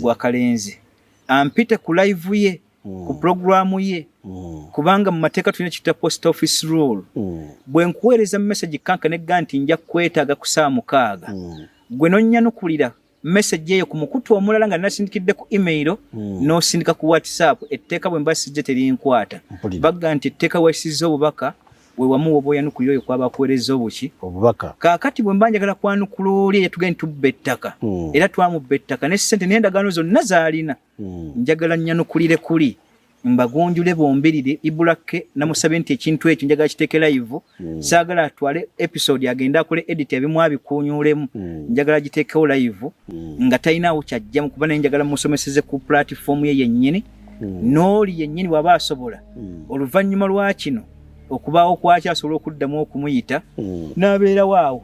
gwakalenzi ampite ku live ye ku programu ye kubanga mu mateeka tulina kita post office rule bwe nkuweereza message kankane egga nti nja kwetaaga ku saa 6 gwe nonnyanukulira message eyo ku mukutu omulala nga nasindikidde ku email n'osindika ku WhatsApp etteeka bwe mba sijje terinkwata bagga nti etteeka weesizza obubaka we wamu woba oyanukulira oyo kwaba akuweereza obubaka kaakati bwe mba njagala kwanukula oli yatugenda tubba ettaka era twamubba ettaka ne ssente n'endagaano zonna zaalina njagala nnyanukulire kuli mbagonjule bombirire Ibulake namusabe nti ekintu ekyo njagala kiteeke live saagala atwale episode agenda akole edit ebimu abikuunyuulemu njagala giteekewo live nga talinawo kyajjamu kuba naye njagala musomeseze ku platform ye yennyini n'oli yennyini waba asobola oluvannyuma lwa kino okubaawo kwaki asobola okuddamu okumuyita n'abeera waawo